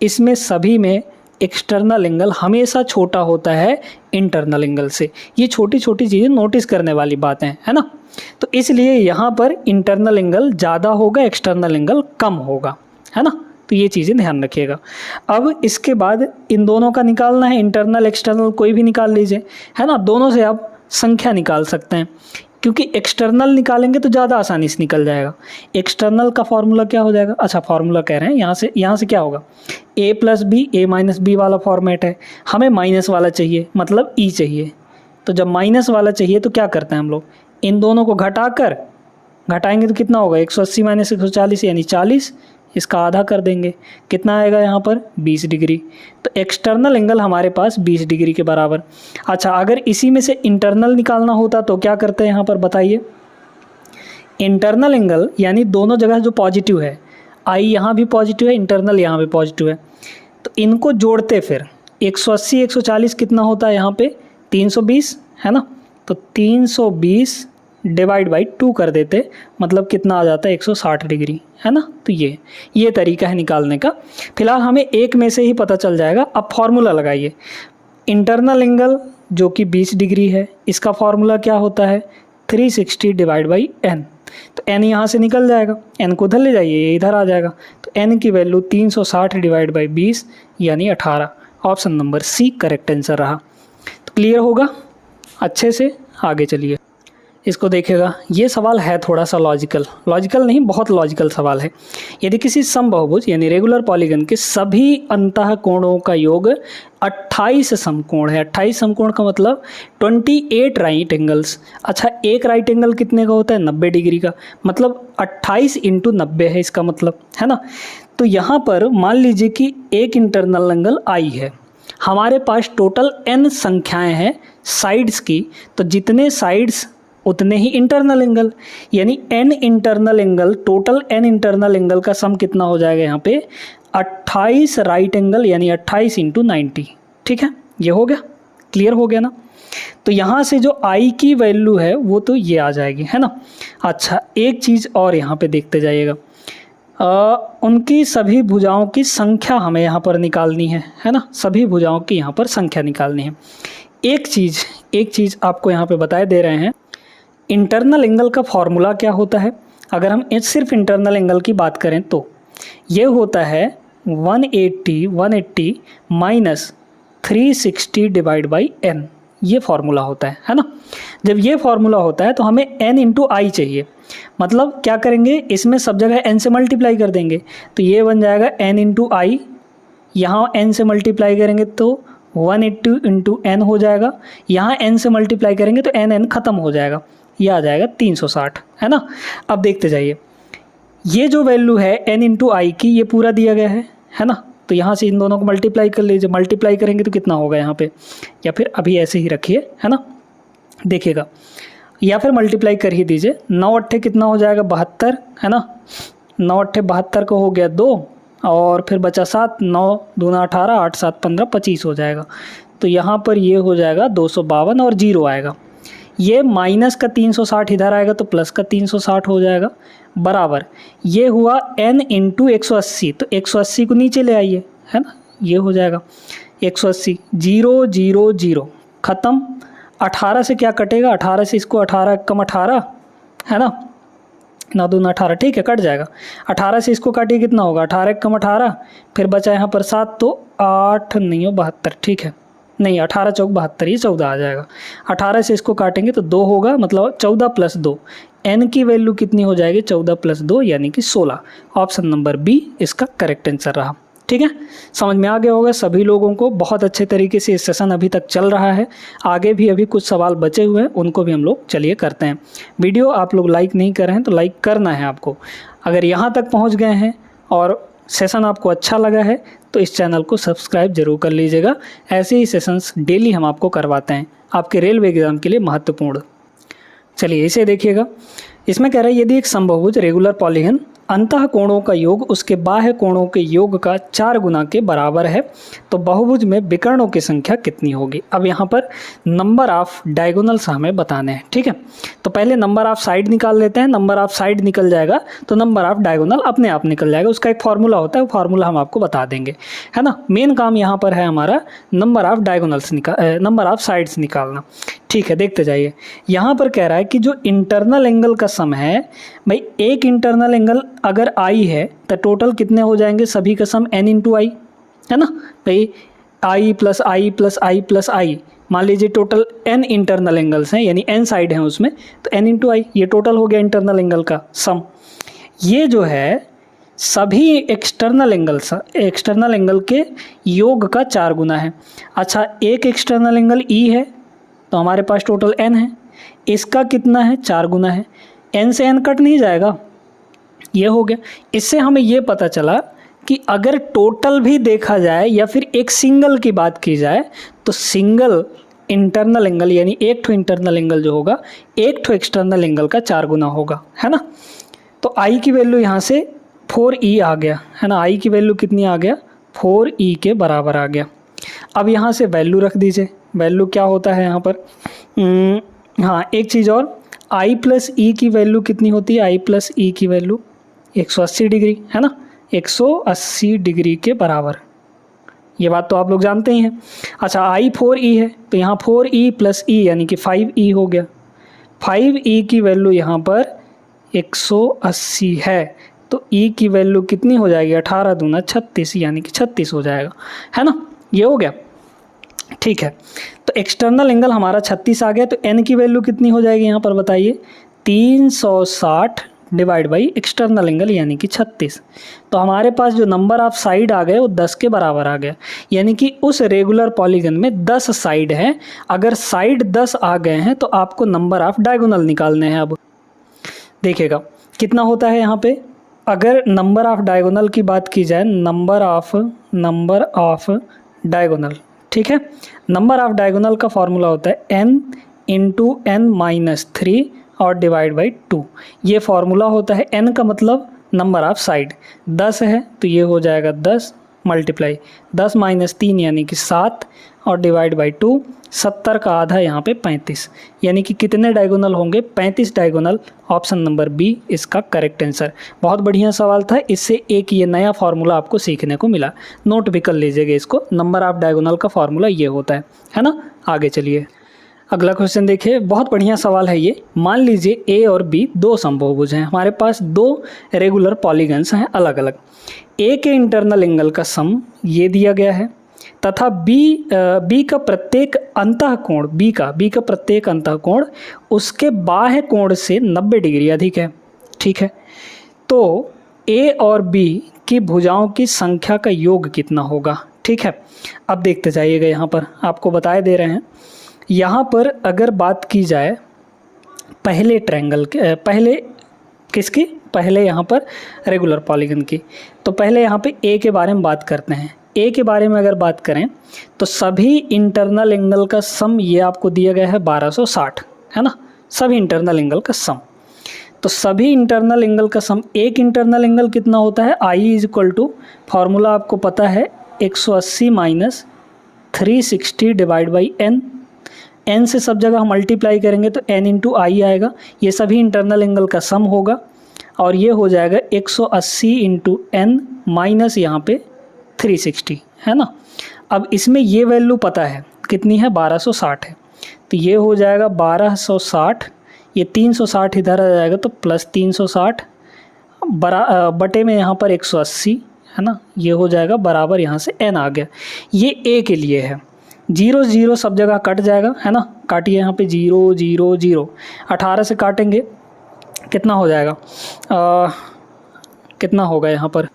इसमें सभी में एक्सटर्नल एंगल हमेशा छोटा होता है इंटरनल एंगल से। ये छोटी छोटी चीज़ें नोटिस करने वाली बातें हैं, है ना। तो इसलिए यहाँ पर इंटरनल एंगल ज़्यादा होगा, एक्सटर्नल एंगल कम होगा, है ना। तो ये चीज़ें ध्यान रखिएगा। अब इसके बाद इन दोनों का निकालना है, इंटरनल एक्सटर्नल कोई भी निकाल लीजिए, है ना। दोनों से आप संख्या निकाल सकते हैं, क्योंकि एक्सटर्नल निकालेंगे तो ज़्यादा आसानी से निकल जाएगा। एक्सटर्नल का फॉर्मूला क्या हो जाएगा, अच्छा फॉर्मूला कह रहे हैं, यहाँ से क्या होगा, a plus B, a minus B वाला फॉर्मेट है। हमें माइनस वाला चाहिए, मतलब e चाहिए। तो जब माइनस वाला चाहिए तो क्या करते हैं हम लोग, इन दोनों को घटाएंगे तो कितना होगा, 180 माइनस 140 यानी 40, इसका आधा कर देंगे, कितना आएगा यहाँ पर 20 डिग्री। तो एक्सटर्नल एंगल हमारे पास 20 डिग्री के बराबर। अच्छा, अगर इसी में से इंटरनल निकालना होता तो क्या करते हैं यहाँ पर बताइए। इंटरनल एंगल यानी दोनों जगह जो पॉजिटिव है, आई यहाँ भी पॉजिटिव है, इंटरनल यहाँ भी पॉजिटिव है, तो इनको जोड़ते फिर 180 140 कितना होता है यहाँ पे 320, है ना। तो 320 डिवाइड बाई 2 कर देते, मतलब कितना आ जाता है 160 डिग्री, है ना। तो ये तरीका है निकालने का। फिलहाल हमें एक में से ही पता चल जाएगा। अब फॉर्मूला लगाइए, इंटरनल एंगल जो कि 20 डिग्री है, इसका फॉर्मूला क्या होता है 360 डिवाइड बाई n। तो n यहाँ से निकल जाएगा, n को उधर ले जाइए, ये इधर आ जाएगा। तो n की वैल्यू 360 डिवाइड बाई 20 यानी 18। Option number C correct answer रहा। तो क्लियर होगा अच्छे से, आगे चलिए। इसको देखेगा, ये सवाल है थोड़ा सा लॉजिकल नहीं, बहुत लॉजिकल सवाल है। यदि किसी समबाहुभुज यानी रेगुलर पॉलीगन के सभी अंतः कोणों का योग 28 समकोण है, 28 समकोण का मतलब 28 राइट एंगल्स। अच्छा, एक राइट एंगल कितने का होता है 90 डिग्री का, मतलब 28 इंटू 90 है इसका मतलब, है ना। तो यहाँ पर मान लीजिए कि एक इंटरनल एंगल आई है, हमारे पास टोटल n संख्याएँ हैं साइड्स की, तो जितने साइड्स उतने ही इंटरनल एंगल, यानी n internal angle, total n internal angle का सम कितना हो जाएगा यहाँ पे 28 राइट एंगल, यानी 28 इंटू 90। ठीक है, ये हो गया, क्लियर हो गया ना। तो यहाँ से जो i की वैल्यू है वो तो ये आ जाएगी, है ना। अच्छा, एक चीज़ और यहाँ पे देखते जाइएगा, उनकी सभी भुजाओं की संख्या हमें यहाँ पर निकालनी है ना। सभी भुजाओं की यहाँ पर संख्या निकालनी है। एक चीज़ आपको यहाँ पे बताए दे रहे हैं, इंटरनल एंगल का फॉर्मूला क्या होता है। अगर हम सिर्फ इंटरनल एंगल की बात करें तो ये होता है 180 माइनस 360 डिवाइड बाई n, ये फार्मूला होता है ना। जब ये फार्मूला होता है तो हमें n इंटू आई चाहिए, मतलब क्या करेंगे, इसमें सब जगह n से मल्टीप्लाई कर देंगे, तो ये बन जाएगा n इंटू आई, यहाँ n से मल्टीप्लाई करेंगे तो 180 इंटू एन हो जाएगा, यहाँ एन से मल्टीप्लाई करेंगे तो एन ख़त्म हो जाएगा, ये आ जाएगा 360, है ना। अब देखते जाइए, ये जो वैल्यू है n इंटू आई की, ये पूरा दिया गया है ना। तो यहाँ से इन दोनों को मल्टीप्लाई कर लीजिए, मल्टीप्लाई करेंगे तो कितना होगा यहाँ पे, या फिर अभी ऐसे ही रखिए, है ना, देखिएगा, या फिर मल्टीप्लाई कर ही दीजिए। 9 अट्ठे कितना हो जाएगा 72, है ना, 9 अट्ठे 72 को हो गया 2, और फिर बचा 7, 9 दूना 18, 8 7 15, 25 हो जाएगा। तो यहाँ पर ये हो जाएगा 252 और 0 आएगा। ये माइनस का 360 इधर आएगा तो प्लस का 360 हो जाएगा, बराबर ये हुआ n इंटू 180, तो 180 को नीचे ले आइए, है ना, ये हो जाएगा 180, 0 0 0 ख़त्म। 18 से क्या कटेगा, 18 से इसको 18 कम 18, है ना, 9 दूना 18, ठीक है, कट जाएगा। 18 से इसको काटिए कितना होगा, 18 कम 18, फिर बचा यहाँ पर 7, तो 8 नहीं हो 72, ठीक है, नहीं 18 चौक 72, ये 14 आ जाएगा। 18 से इसको काटेंगे तो 2 होगा, मतलब 14 प्लस 2, n की वैल्यू कितनी हो जाएगी 14 प्लस 2 यानी कि 16। ऑप्शन नंबर बी इसका करेक्ट आंसर रहा। ठीक है, समझ में आ गया होगा सभी लोगों को, बहुत अच्छे तरीके से इस सेशन अभी तक चल रहा है। आगे भी अभी कुछ सवाल बचे हुए हैं, उनको भी हम लोग चलिए करते हैं। वीडियो आप लोग लाइक नहीं कर रहे हैं तो लाइक करना है आपको। अगर यहाँ तक पहुँच गए हैं और सेशन आपको अच्छा लगा है तो इस चैनल को सब्सक्राइब जरूर कर लीजिएगा। ऐसे ही सेशंस डेली हम आपको करवाते हैं, आपके रेलवे एग्ज़ाम के लिए महत्वपूर्ण। चलिए इसे देखिएगा, इसमें कह रहा है यदि एक समबाहुभुज रेगुलर पॉलीगन अंतः कोणों का योग उसके बाह्य कोणों के योग का 4 गुना के बराबर है तो बहुभुज में विकर्णों की संख्या कितनी होगी। अब यहाँ पर नंबर ऑफ डायगोनल्स हमें बताने हैं। ठीक है, तो पहले नंबर ऑफ साइड निकाल लेते हैं। नंबर ऑफ साइड निकल जाएगा तो नंबर ऑफ डायगोनल अपने आप निकल जाएगा। उसका एक फार्मूला होता है, वो फार्मूला हम आपको बता देंगे, है ना। मेन काम यहाँ पर है हमारा number of diagonals number of sides निकालना। ठीक है, देखते जाइए। यहाँ पर कह रहा है कि जो इंटरनल एंगल का सम है, भाई एक इंटरनल एंगल अगर आई है तो टोटल कितने हो जाएंगे, सभी का सम n इंटू आई, है ना। भाई आई प्लस आई प्लस आई प्लस आई, मान लीजिए टोटल n इंटरनल एंगल्स हैं, यानी n साइड हैं उसमें, तो n इंटू आई, ये टोटल हो गया इंटरनल एंगल का सम। ये जो है सभी एक्सटर्नल एंगल के योग का 4 गुना है। अच्छा, एक एक्सटर्नल एंगल E है तो हमारे पास टोटल n है, इसका कितना है 4 गुना है। n से n कट नहीं जाएगा, ये हो गया। इससे हमें ये पता चला कि अगर टोटल भी देखा जाए या फिर एक सिंगल की बात की जाए तो सिंगल इंटरनल एंगल यानी एक ठो इंटरनल एंगल जो होगा एक ठो एक्सटर्नल एंगल का 4 गुना होगा, है ना। तो i की वैल्यू यहाँ से 4e आ गया, है ना। i की वैल्यू कितनी आ गया, 4e के बराबर आ गया। अब यहाँ से वैल्यू रख दीजिए। वैल्यू क्या होता है यहाँ पर, हाँ एक चीज़ और, i प्लस ई की वैल्यू कितनी होती है, i प्लस ई की वैल्यू 180 डिग्री, है ना, 180 डिग्री के बराबर। ये बात तो आप लोग जानते ही हैं। अच्छा, i 4e है तो यहाँ 4e प्लस ई यानी कि 5e हो गया। 5e की वैल्यू यहाँ पर 180 है तो e की वैल्यू कितनी हो जाएगी, 18 दूना 36 यानी कि 36 हो जाएगा, है ना। ये हो गया, ठीक है। तो एक्सटर्नल एंगल हमारा 36 आ गया, तो n की वैल्यू कितनी हो जाएगी यहाँ पर बताइए, 360 डिवाइड बाई एक्सटर्नल एंगल यानी कि 36। तो हमारे पास जो नंबर ऑफ साइड आ गए वो 10 के बराबर आ गया, यानी कि उस रेगुलर पॉलीगन में 10 साइड हैं। अगर साइड 10 आ गए हैं तो आपको नंबर ऑफ डायगोनल निकालने हैं। अब देखिएगा कितना होता है यहाँ पे, अगर नंबर ऑफ डायगोनल की बात की जाए, नंबर ऑफ डायगोनल, ठीक है। नंबर ऑफ डायगोनल का फॉर्मूला होता है n इंटू n माइनस 3 और डिवाइड बाई 2। ये फॉर्मूला होता है। n का मतलब नंबर ऑफ साइड, 10 है तो ये हो जाएगा 10 मल्टीप्लाई 10 माइनस 3 यानी कि 7 और डिवाइड बाई 2। 70 का आधा यहाँ पे 35, यानी कि कितने डायगोनल होंगे, 35 डायगोनल। ऑप्शन नंबर बी इसका करेक्ट आंसर। बहुत बढ़िया सवाल था, इससे एक ये नया फार्मूला आपको सीखने को मिला। नोट भी कर लीजिएगा इसको, नंबर ऑफ डायगोनल का फार्मूला ये होता है ना। आगे चलिए, अगला क्वेश्चन देखिए, बहुत बढ़िया सवाल है ये। मान लीजिए ए और बी दो समबाहुभुज हैं, हमारे पास दो रेगुलर पॉलीगन्स हैं अलग अलग। ए के इंटरनल एंगल का सम ये दिया गया है तथा बी का प्रत्येक अंतःकोण बी का प्रत्येक अंतःकोण उसके बाह्य कोण से 90 डिग्री अधिक है। ठीक है, तो ए और बी की भुजाओं की संख्या का योग कितना होगा। ठीक है, अब देखते जाइएगा, यहाँ पर आपको बताए दे रहे हैं। यहाँ पर अगर बात की जाए पहले ट्रायंगल के, पहले किसकी, पहले यहाँ पर रेगुलर पॉलीगन की, तो पहले यहाँ पे ए के बारे में बात करते हैं। ए के बारे में अगर बात करें तो सभी इंटरनल एंगल का सम ये आपको दिया गया है 1260, है ना, सभी इंटरनल एंगल का सम। तो सभी इंटरनल एंगल का सम, एक इंटरनल एंगल कितना होता है, I is equal to, formula आपको पता है 180 minus 360 divide by N. N से सब जगह हम मल्टीप्लाई करेंगे तो एन इंटू आई आएगा, ये सभी इंटरनल एंगल का सम होगा और ये हो जाएगा 180 इंटू एन माइनस यहाँ पे 360, है ना। अब इसमें ये वैल्यू पता है कितनी है, 1260 है, तो ये हो जाएगा 1260, ये 360 इधर आ जाएगा तो प्लस 360 बटे में यहाँ पर 180, है ना, ये हो जाएगा बराबर, यहाँ से n आ गया। ये a के लिए है, 0 0 सब जगह कट जाएगा, है ना, काटिए यहाँ पे 0 0 0, 18 से काटेंगे कितना हो जाएगा, कितना होगा यहाँ पर,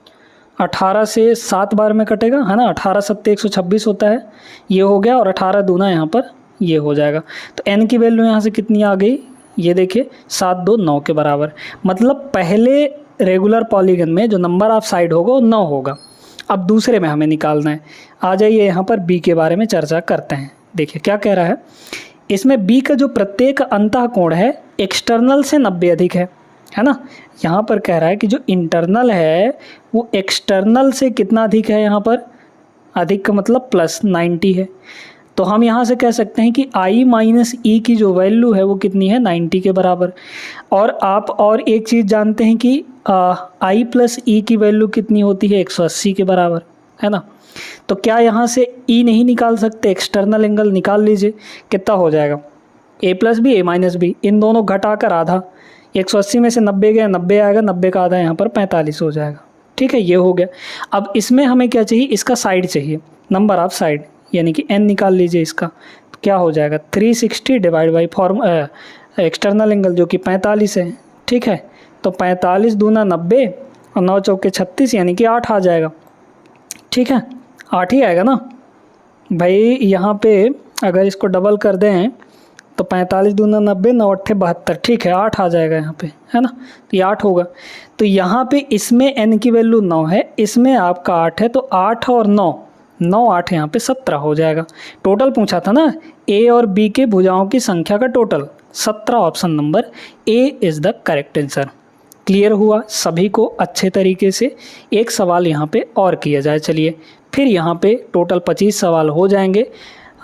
18 से 7 बार में कटेगा, है ना, 18 सत्ते 126 होता है, ये हो गया, और 18 दूना यहाँ पर ये हो जाएगा। तो n की वैल्यू यहाँ से कितनी आ गई, ये देखिए 7 2 9 के बराबर। मतलब पहले रेगुलर पॉलीगन में जो नंबर ऑफ साइड होगा वो 9 होगा। अब दूसरे में हमें निकालना है। आ जाइए यहाँ पर b के बारे में चर्चा करते हैं। देखिए क्या कह रहा है, इसमें b का जो प्रत्येक अंतः कोण है एक्सटर्नल से 90 अधिक है ना। यहाँ पर कह रहा है कि जो इंटरनल है वो एक्सटर्नल से कितना अधिक है, यहाँ पर अधिक का मतलब प्लस 90 है। तो हम यहाँ से कह सकते हैं कि i माइनस ई की जो वैल्यू है वो कितनी है, 90 के बराबर। और आप और एक चीज़ जानते हैं कि i प्लस ई की वैल्यू कितनी होती है, 180 के बराबर, है ना। तो क्या यहाँ से e नहीं निकाल सकते, एक्सटर्नल एंगल निकाल लीजिए, कितना हो जाएगा, a plus B, a minus B, इन दोनों घटाकर आधा, 180 में से 90 गया, 90 आएगा, 90 का आधा यहाँ पर 45 हो जाएगा। ठीक है, ये हो गया। अब इसमें हमें क्या चाहिए, इसका साइड चाहिए, नंबर ऑफ साइड, यानी कि n निकाल लीजिए इसका, तो क्या हो जाएगा 360 डिवाइड बाई एक्सटर्नल एंगल जो कि 45 है। ठीक है, तो 45 दूना 90 और 9 चौके 36, यानी कि 8 आ जाएगा। ठीक है, 8 ही आएगा ना भाई। यहाँ पे अगर इसको डबल कर दें तो 45 दूना 90, 9 8 72, ठीक है 8 आ जाएगा यहाँ पे, है ना, तो ये 8 होगा। तो यहाँ पे इसमें n की वैल्यू 9 है, इसमें आपका 8 है, तो 8 और 9, 9 8 यहाँ पे 17 हो जाएगा। टोटल पूछा था ना, a और b के भुजाओं की संख्या का total 17, option number a is the correct answer. Clear हुआ सभी को अच्छे तरीके से। एक सवाल यहाँ पे और किया जाए, चलिए फिर यहाँ पे टोटल 25 सवाल हो जाएंगे।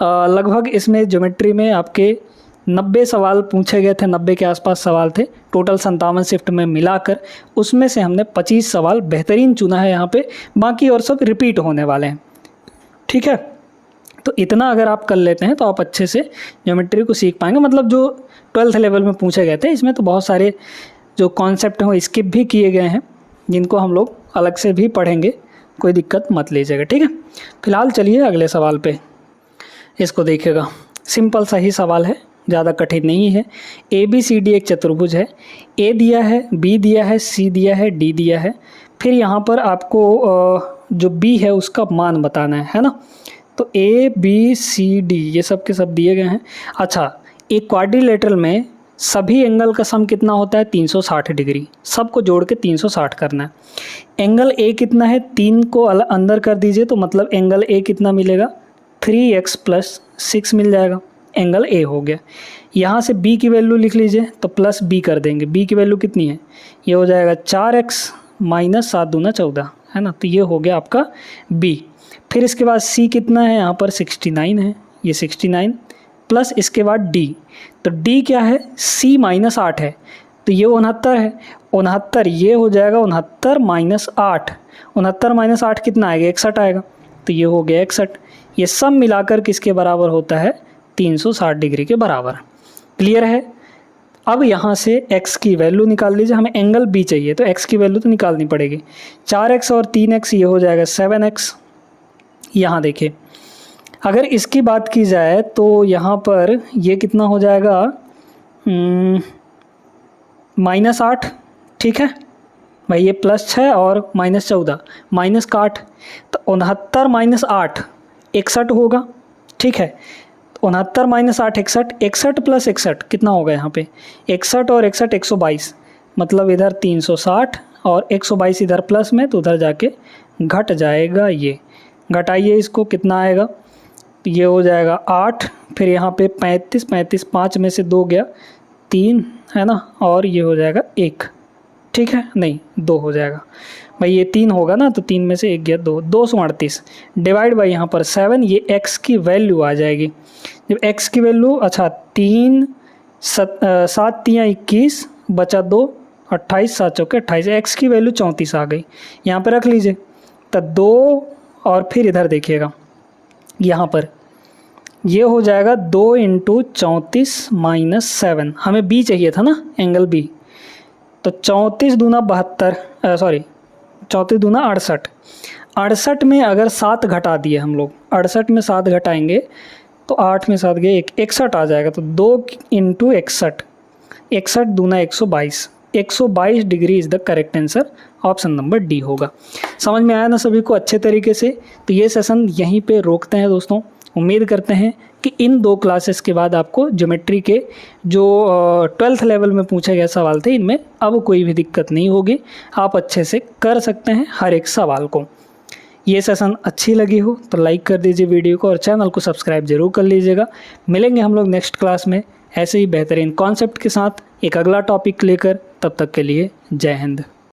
लगभग इसमें ज्योमेट्री में आपके 90 सवाल पूछे गए थे, 90 के आसपास सवाल थे टोटल 57 शिफ्ट में मिलाकर। उसमें से हमने 25 सवाल बेहतरीन चुना है यहाँ पे, बाकी और सब रिपीट होने वाले हैं। ठीक है, तो इतना अगर आप कर लेते हैं तो आप अच्छे से ज्योमेट्री को सीख पाएंगे। मतलब जो 12th लेवल में पूछे गए थे इसमें तो बहुत सारे जो कॉन्सेप्ट हैं वो स्किप भी किए गए हैं, जिनको हम लोग अलग से भी पढ़ेंगे, कोई दिक्कत मत लीजिएगा। ठीक है, फिलहाल चलिए अगले सवाल पे, इसको देखिएगा। सिंपल सा ही सवाल है, ज़्यादा कठिन नहीं है। ABCD एक चतुर्भुज है, A दिया है, B दिया है, C दिया है, D दिया है। फिर यहाँ पर आपको जो B है उसका मान बताना है ना। तो ABCD ये सब के सब दिए गए हैं। अच्छा, एक क्वाड्रिलेटरल में सभी एंगल का सम कितना होता है, 360 डिग्री, सबको जोड़ के 360 करना है। एंगल A कितना है, 3 को अंदर कर दीजिए तो मतलब एंगल A कितना मिलेगा, 3x + 6 मिल जाएगा, एंगल A हो गया। यहाँ से B की वैल्यू लिख लीजिए तो प्लस B कर देंगे। B की वैल्यू कितनी है, ये हो जाएगा 4x - 7 दूना 14, है ना, तो ये हो गया आपका B। फिर इसके बाद C कितना है, यहाँ पर 69 है, ये 69 प्लस इसके बाद D, तो D क्या है, C - 8 है, तो ये 69 है, 69 ये हो जाएगा 69 - 8, 69 - 8 कितना आएगा, 61 आएगा, तो ये हो गया 61। ये सब मिलाकर किसके बराबर होता है, 360 डिग्री के बराबर। क्लियर है। अब यहाँ से x की वैल्यू निकाल लीजिए, हमें एंगल B चाहिए तो x की वैल्यू तो निकालनी पड़ेगी। 4x और 3x ये हो जाएगा 7x। यहाँ देखिए अगर इसकी बात की जाए तो यहाँ पर ये कितना हो जाएगा, -8, ठीक है भाई, ये +6 और -14, -8, तो 69 माइनस 8 61 होगा, ठीक है। 69 माइनस 8 61, 61 प्लस 61 कितना होगा यहाँ पे, 61 और 61 122, मतलब इधर 360 और 122 इधर प्लस में, तो उधर जाके घट जाएगा। ये घटाइए इसको, कितना आएगा, ये हो जाएगा 8, फिर यहाँ पे 35, 35 5 में से 2 गया 3 है ना, और ये हो जाएगा 1, ठीक है, नहीं 2 हो जाएगा भाई, ये 3 होगा ना, तो 3 में से 1 गया 2, 238 डिवाइड बाई यहाँ पर 7, ये x की वैल्यू आ जाएगी। जब x की वैल्यू, अच्छा 3 7 3 21 बचा 2 28 7 चौके 28, x की वैल्यू 34 आ गई, यहाँ पर रख लीजिए। तो 2 और फिर इधर देखिएगा, यहाँ पर ये हो जाएगा 2 इंटू 34 माइनस 7, हमें b चाहिए था ना, एंगल b, तो 34 दूना 72, सॉरी 34 दूना 68, 68 में अगर 7 घटा दिए हम लोग, 68 में 7 घटाएंगे तो 8 में 7 गए 61 आ जाएगा, तो 2 इंटू 61, 61 दूना 122, 122 degree is the correct answer, option number D होगा। समझ में आया ना सभी को अच्छे तरीके से। तो ये सेशन यहीं पे रोकते हैं दोस्तों। उम्मीद करते हैं कि इन 2 क्लासेस के बाद आपको ज्योमेट्री के जो 12th लेवल में पूछे गए सवाल थे, इनमें अब कोई भी दिक्कत नहीं होगी, आप अच्छे से कर सकते हैं हर एक सवाल को। ये सेशन अच्छी लगी हो तो लाइक कर दीजिए वीडियो को और चैनल को सब्सक्राइब जरूर कर लीजिएगा। मिलेंगे हम लोग नेक्स्ट क्लास में ऐसे ही बेहतरीन कॉन्सेप्ट के साथ एक अगला टॉपिक लेकर, तब तक के लिए जय हिंद।